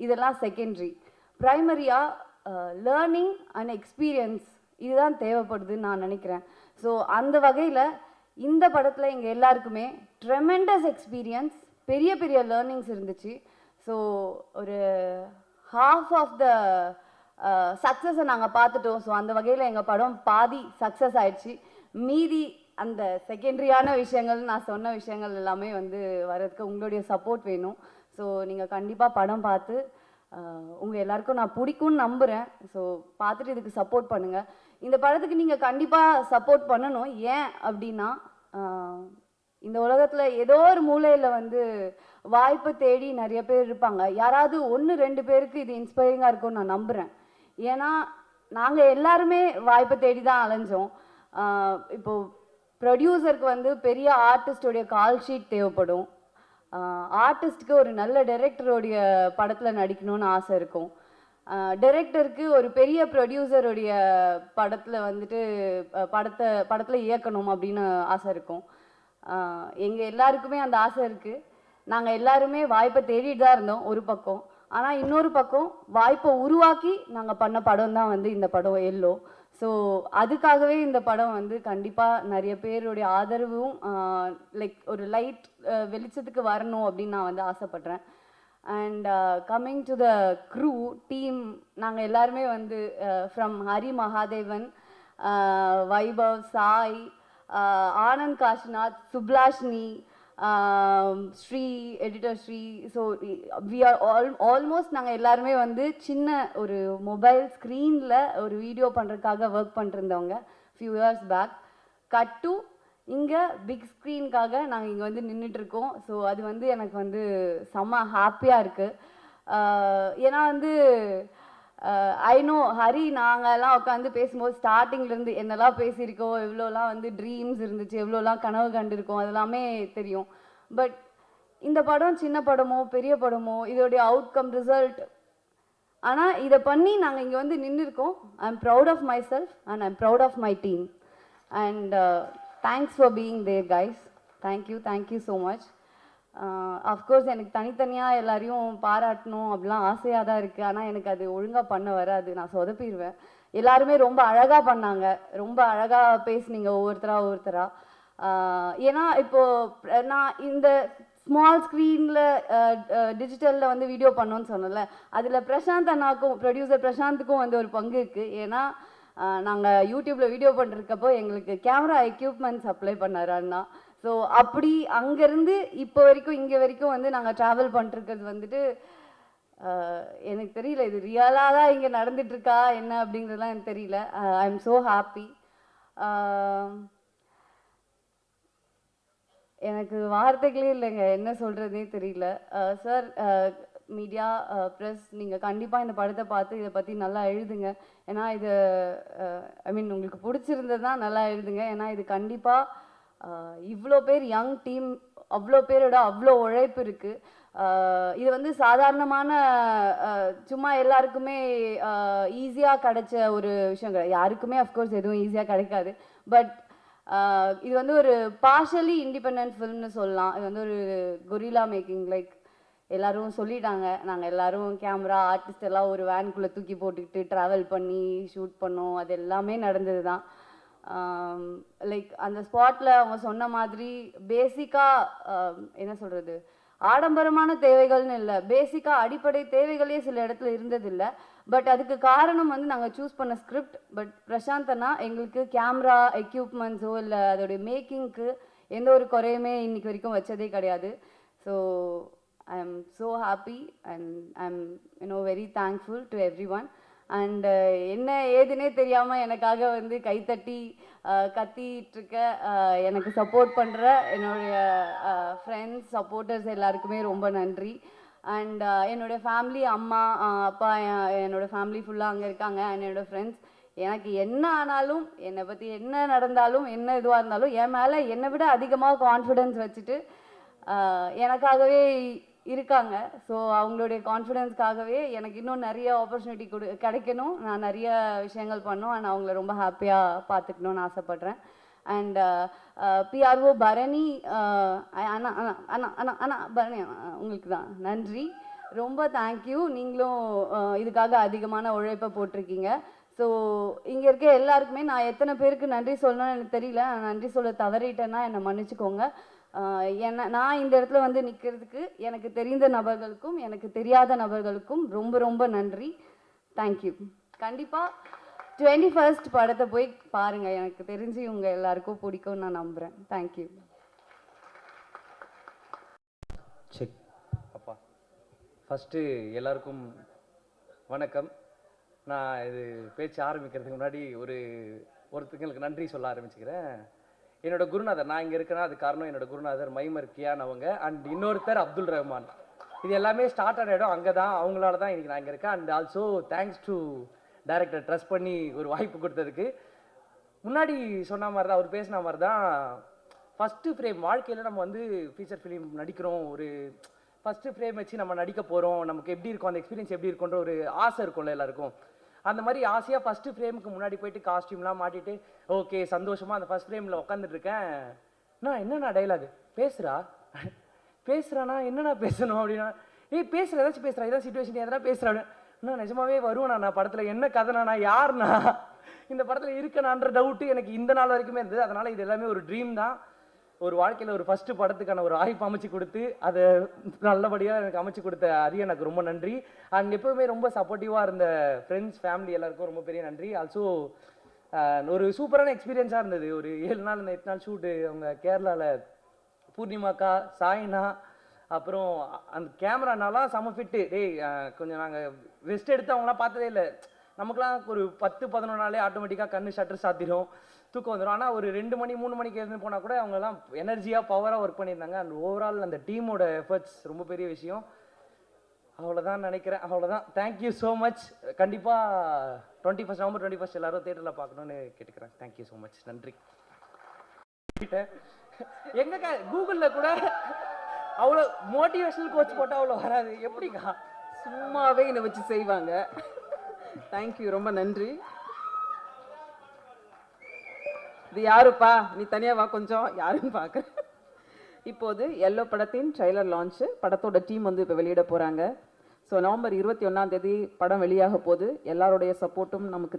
இதெல்லாம் செகண்டரி. ப்ரைமரியாக லேர்னிங் அண்ட் எக்ஸ்பீரியன்ஸ் இதுதான் தேவைப்படுதுன்னு நான் நினைக்கிறேன். ஸோ அந்த வகையில் இந்த படத்தில் எங்கள் எல்லாருக்குமே ட்ரெமெண்டஸ் எக்ஸ்பீரியன்ஸ், பெரிய பெரிய லேர்னிங்ஸ் இருந்துச்சு. ஸோ ஒரு ஹாஃப் ஆஃப் த சக்ஸஸை நாங்கள் பார்த்துட்டோம். ஸோ அந்த வகையில் எங்கள் படம் பாதி சக்ஸஸ் ஆயிடுச்சு. மீதி அந்த செகண்டரியான விஷயங்கள், நான் சொன்ன விஷயங்கள் எல்லாமே வந்து வர்றதுக்கு உங்களுடைய சப்போர்ட் வேணும். ஸோ நீங்கள் கண்டிப்பாக படம் பார்த்து உங்கள் எல்லாருக்கும் நான் பிடிக்கும்னு நம்புகிறேன். ஸோ பார்த்துட்டு இதுக்கு சப்போர்ட் பண்ணுங்கள். இந்த படத்துக்கு நீங்கள் கண்டிப்பாக சப்போர்ட் பண்ணணும். ஏன் அப்படின்னா, இந்த உலகத்தில் ஏதோ ஒரு மூலையில் வந்து வாய்ப்பை தேடி நிறைய பேர் இருப்பாங்க. யாராவது 1-2 பேருக்கு இது இன்ஸ்பைரிங்காக இருக்கும்னு நான் நம்புகிறேன். ஏன்னா நாங்கள் எல்லாருமே வாய்ப்பை தேடி தான் அலைஞ்சோம். இப்போது ப்ரொடியூசருக்கு வந்து பெரிய ஆர்டிஸ்டோடைய கால் ஷீட் தேவைப்படும். ஆர்டிஸ்ட்டுக்கு ஒரு நல்ல டைரக்டருடைய படத்தில் நடிக்கணும்னு ஆசை இருக்கும். டைரக்டருக்கு ஒரு பெரிய ப்ரொடியூசருடைய படத்தில் வந்துட்டு படத்தில் இயக்கணும் அப்படின்னு ஆசை இருக்கும். எங்கள் எல்லாருக்குமே அந்த ஆசை இருக்குது. நாங்கள் எல்லாருமே வாய்ப்பை தேடிட்டு தான் இருந்தோம் ஒரு பக்கம். ஆனால் இன்னொரு பக்கம் வாய்ப்பை உருவாக்கி நாங்கள் பண்ண படம் தான் வந்து இந்த படம் எல்லோ. ஸோ அதுக்காகவே இந்த படம் வந்து கண்டிப்பாக நிறைய பேருடைய ஆதரவும் லைக் ஒரு லைட் வெளிச்சத்துக்கு வரணும் அப்படின்னு நான் வந்து ஆசைப்பட்றேன். And coming to the crew team, நாங்கள் எல்லாருமே வந்து ஃப்ரம் ஹரி மகாதேவன், வைபவ், சாய், ஆனந்த் காஷ்நாத், சுப்லாஷ்னி, Sri, editor Sri. So we are almost நாங்கள் எல்லாருமே வந்து சின்ன ஒரு மொபைல் ஸ்க்ரீனில் ஒரு வீடியோ பண்ணுறதுக்காக ஒர்க் பண்ணிருந்தவங்க few years back. Cut to இங்கே பிக் ஸ்க்ரீனுக்காக நாங்கள் இங்கே வந்து நின்றுட்டுருக்கோம். ஸோ அது வந்து எனக்கு வந்து செம்ம ஹாப்பியாக இருக்குது. ஏன்னா வந்து ஐ நோ ஹரி, நாங்கள்லாம் உட்காந்து பேசும்போது ஸ்டார்டிங்லேருந்து என்னெல்லாம் பேசியிருக்கோம், எவ்வளோலாம் வந்து ட்ரீம்ஸ் இருந்துச்சு, எவ்வளோலாம் கனவு கண்டிருக்கோம், அதெல்லாமே தெரியும். பட் இந்த படம் சின்ன படமோ பெரிய படமோ இதோடைய அவுட்கம் ரிசல்ட், ஆனால் இதை பண்ணி நாங்கள் இங்கே வந்து நின்றுருக்கோம். I am proud of myself and I am proud of my team. And thanks for being there guys. Thank you so much. Of course எனக்கு தனித்தனியாக எல்லாரையும் பாராட்டணும் அப்படிலாம் ஆசையாக தான் இருக்குது. ஆனால் எனக்கு அது ஒழுங்காக பண்ண வராது, நான் சொதப்பிடுவேன். எல்லாருமே ரொம்ப அழகாக பண்ணாங்க, ரொம்ப அழகாக பேசுனீங்க ஒவ்வொருத்தராக. ஏன்னா இப்போது நான் இந்த ஸ்மால் ஸ்க்ரீனில் டிஜிட்டலில் வந்து வீடியோ பண்ணோன்னு சொன்னல, அதில் பிரசாந்த் அண்ணாக்கும் ப்ரொடியூசர் பிரசாந்துக்கும் வந்து ஒரு பங்கு இருக்குது. ஏன்னா நாங்கள் யூடியூப்பில் வீடியோ பண்ணிருக்கப்போ எங்களுக்கு கேமரா எக்யூப்மெண்ட் சப்ளை பண்ணார் அண்ணா. ஸோ அப்படி அங்கேருந்து இப்போ வரைக்கும் இங்கே வரைக்கும் வந்து நாங்கள் ட்ராவல் பண்ணிருக்கிறது வந்துட்டு எனக்கு தெரியல, இது ரியலாக தான் இங்கே நடந்துட்டுருக்கா என்ன அப்படிங்கிறதுலாம் எனக்கு தெரியல. I am so happy. எனக்கு வார்த்தைகளே இல்லைங்க, என்ன சொல்கிறதுனே தெரியல. சார், மீடியா, ப்ரெஸ், நீங்கள் கண்டிப்பாக இந்த படத்தை பார்த்து இதை பற்றி நல்லா எழுதுங்க. ஏன்னா இது ஐ மீன் உங்களுக்கு பிடிச்சிருந்தது தான் நல்லா எழுதுங்க. ஏன்னா இது கண்டிப்பாக இவ்வளோ பேர் யங் டீம், அவ்வளோ பேரோட அவ்வளோ உழைப்பு இருக்குது. இது வந்து சாதாரணமான சும்மா எல்லாருக்குமே ஈஸியாக கிடைச்ச ஒரு விஷயம் கிடையாது. யாருக்குமே அஃப்கோர்ஸ் எதுவும் ஈஸியாக கிடைக்காது. பட் இது வந்து ஒரு பார்ஷலி இண்டிபெண்ட் ஃபில்ம்னு சொல்லலாம். இது வந்து ஒரு கொரில்லா மேக்கிங். லைக் எல்லோரும் சொல்லிட்டாங்க, நாங்கள் எல்லோரும் கேமரா ஆர்டிஸ்ட் எல்லாம் ஒரு வேனுக்குள்ளே தூக்கி போட்டுக்கிட்டு ட்ராவல் பண்ணி ஷூட் பண்ணோம். அது எல்லாமே நடந்தது தான். லைக் அந்த ஸ்பாட்டில் அவங்க சொன்ன மாதிரி பேசிக்காக என்ன சொல்கிறது, ஆடம்பரமான தேவைகள்னு இல்லை, பேசிக்காக அடிப்படை தேவைகளே சில இடத்துல இருந்ததில்லை. பட் அதுக்கு காரணம் வந்து நாங்கள் சூஸ் பண்ண ஸ்கிரிப்ட். பட் பிரசாந்த் அண்ணா எங்களுக்கு கேமரா எக்யூப்மெண்ட்ஸோ இல்லை அதோடைய மேக்கிங்க்கு எந்த ஒரு குறையுமே இன்னைக்கு வரைக்கும் வச்சதே கிடையாது. So I am so happy and I am very thankful to every one. And என்ன ஏதுனே தெரியாமல் எனக்காக வந்து கைத்தட்டி கத்திகிட்ருக்க எனக்கு சப்போர்ட் பண்ணுற என்னுடைய ஃப்ரெண்ட்ஸ், சப்போர்ட்டர்ஸ் எல்லாருக்குமே ரொம்ப நன்றி. அண்ட் என்னோடய ஃபேமிலி, அம்மா, அப்பா, என்னோடய ஃபேமிலி ஃபுல்லாக அங்கே இருக்காங்க. அண்ட் என்னோடய ஃப்ரெண்ட்ஸ், எனக்கு என்ன ஆனாலும், என்னை பற்றி என்ன நடந்தாலும், என்ன இதுவாக இருந்தாலும் என் மேலே என்னை விட அதிகமாக கான்ஃபிடென்ஸ் வச்சுட்டு எனக்காகவே இருக்காங்க. ஸோ அவங்களுடைய கான்ஃபிடென்ஸ்க்காகவே எனக்கு இன்னும் நிறைய ஆப்பர்ச்சுனிட்டி கிடைக்கணும், நான் நிறைய விஷயங்கள் பண்ணணும். அண்ட் அவங்கள ரொம்ப ஹாப்பியாக பார்த்துக்கணுன்னு ஆசைப்பட்றேன். அண்ட் பிஆர்ஓ பரணி அண்ணா அண்ணா அண்ணா அண்ணா அண்ணா பரணி உங்களுக்கு தான் நன்றி, ரொம்ப தேங்க்யூ. நீங்களும் இதுக்காக அதிகமான உழைப்பை போட்டிருக்கீங்க. ஸோ இங்கே இருக்க எல்லாருக்குமே நான் எத்தனை பேருக்கு நன்றி சொல்லணும்னு எனக்கு தெரியல. நான் நன்றி சொல்ல தவறிட்டேன்னா என்னை மன்னிச்சுக்கோங்க. நான் இந்த இடத்துல வந்து நிற்கிறதுக்கு எனக்கு தெரிந்த நபர்களுக்கும் எனக்கு தெரியாத நபர்களுக்கும் ரொம்ப ரொம்ப நன்றி. தேங்க்யூ. கண்டிப்பாக 21st படத்தை போய் பாருங்கள், எனக்கு தெரிஞ்சு உங்கள் எல்லாருக்கும் பிடிக்கும்னு நான் நம்புகிறேன். தேங்க்யூ. செக் அப்பா. ஃபஸ்ட்டு எல்லாருக்கும் வணக்கம். நான் இது பேச்சு ஆரம்பிக்கிறதுக்கு முன்னாடி ஒருத்தங்களுக்கு நன்றி சொல்ல ஆரம்பிச்சுக்கிறேன். என்னோட குருநாதர், நான் இங்கே இருக்கிறேன்னா அது காரணம் என்னோட குருநாதர் மைமர் கியான் அவங்க, அண்ட் இன்னொருத்தர் அப்துல் ரஹ்மான். இது எல்லாமே ஸ்டார்ட் ஆன இடம் அங்கே தான், அவங்களால தான் இன்றைக்கி நான் இங்கே இருக்கேன். And also thanks to director trust பண்ணி ஒரு வாய்ப்பு கொடுத்ததுக்கு. முன்னாடி சொன்ன மாதிரி தான், அவர் பேசின மாதிரி தான், ஃபஸ்ட்டு ஃப்ரேம் வாழ்க்கையில் நம்ம வந்து ஃபீச்சர் ஃபிலிம் நடிக்கிறோம், ஒரு ஃபஸ்ட்டு ஃப்ரேம் வச்சு நம்ம நடிக்க போகிறோம், நமக்கு எப்படி இருக்கும், அந்த எக்ஸ்பீரியன்ஸ் எப்படி இருக்குன்ற ஒரு ஆசை இருக்கும்ல எல்லாருக்கும். அந்த மாதிரி ஆசையாக ஃபஸ்ட்டு ஃப்ரேமுக்கு முன்னாடி போயிட்டு காஸ்டியூம்லாம் மாட்டிட்டு ஓகே சந்தோஷமாக அந்த ஃபஸ்ட் ஃப்ரேமில் உட்காந்துட்ருக்கேன். நான் என்னண்ணா டைலாக் பேசுகிறானா என்னண்ணா பேசணும் அப்படின்னா, பேசுகிற ஏதாச்சும் பேசுகிறா, ஏதாவது சுச்சுவேஷன் எதனா பேசுகிறேன் அப்படின்னு. நான் நிஜமாவே வருவேண்ணா, நான் படத்தில் என்ன கதைனா, நான் யாருண்ணா, இந்த படத்தில் இருக்கணான்ற டவுட்டு எனக்கு இந்த நாள் வரைக்குமே இருந்தது. அதனால் இது எல்லாமே ஒரு ட்ரீம் தான். ஒரு வாழ்க்கையில் ஒரு ஃபஸ்ட்டு படத்துக்கான ஒரு வாய்ப்பு அமைச்சு கொடுத்து அதை நல்லபடியாக எனக்கு அமைச்சு கொடுத்த அது எனக்கு ரொம்ப நன்றி. அண்ட் எப்போவுமே ரொம்ப சப்போர்ட்டிவாக இருந்த ஃப்ரெண்ட்ஸ், ஃபேமிலி எல்லாருக்கும் ரொம்ப பெரிய நன்றி. ஆல்சோ ஒரு சூப்பரான எக்ஸ்பீரியன்ஸாக இருந்தது. ஒரு 7 நாள் இந்த 8 நாள் ஷூட்டு அவங்க கேரளாவில் பூர்ணிமாக்கா, சாய்னா, அப்புறம் அந்த கேமரானாலாம் செம ஃபிட்டு. கொஞ்சம் நாங்கள் ரெஸ்ட் எடுத்து அவங்களாம் பார்த்ததே இல்லை. நமக்குலாம் ஒரு 10-11 நாளே ஆட்டோமேட்டிக்காக கண்ணு ஷட்டர் சாத்திடும், தூக்கம் வந்துடும். ஆனால் ஒரு 2 மணி 3 மணிக்கு எழுந்து போனால் கூட அவங்கெல்லாம் எனர்ஜியாக பவராக ஒர்க் பண்ணியிருந்தாங்க. அண்ட் ஓவரால் அந்த டீமோட எஃபர்ட்ஸ் ரொம்ப பெரிய விஷயம். அவ்வளோதான் நினைக்கிறேன், அவ்வளோதான். Thank you so much. கண்டிப்பாக நவம்பர் 21 எல்லாரும் தேட்டரில் பார்க்கணுன்னு கேட்டுக்கிறேன். தேங்க்யூ ஸோ மச், நன்றி. எங்க கூகுளில் கூட அவ்வளோ மோட்டிவேஷனல் கோச் போட்டால் அவ்வளோ வராது, எப்படிக்கா? சும்மாவே என்னை வச்சு செய்வாங்க. தேங்க்யூ, ரொம்ப நன்றி. இது யாருப்பா, நீ தனியாக வா கொஞ்சம், யாருன்னு பார்க்குறேன். இப்போது எல்லோ படத்தின் ட்ரைலர் லான்ச்சு, படத்தோட டீம் வந்து இப்போ வெளியிட போகிறாங்க. ஸோ நவம்பர் 21ஆம் தேதி படம் வெளியாக போகுது. எல்லாருடைய சப்போர்ட்டும் நமக்கு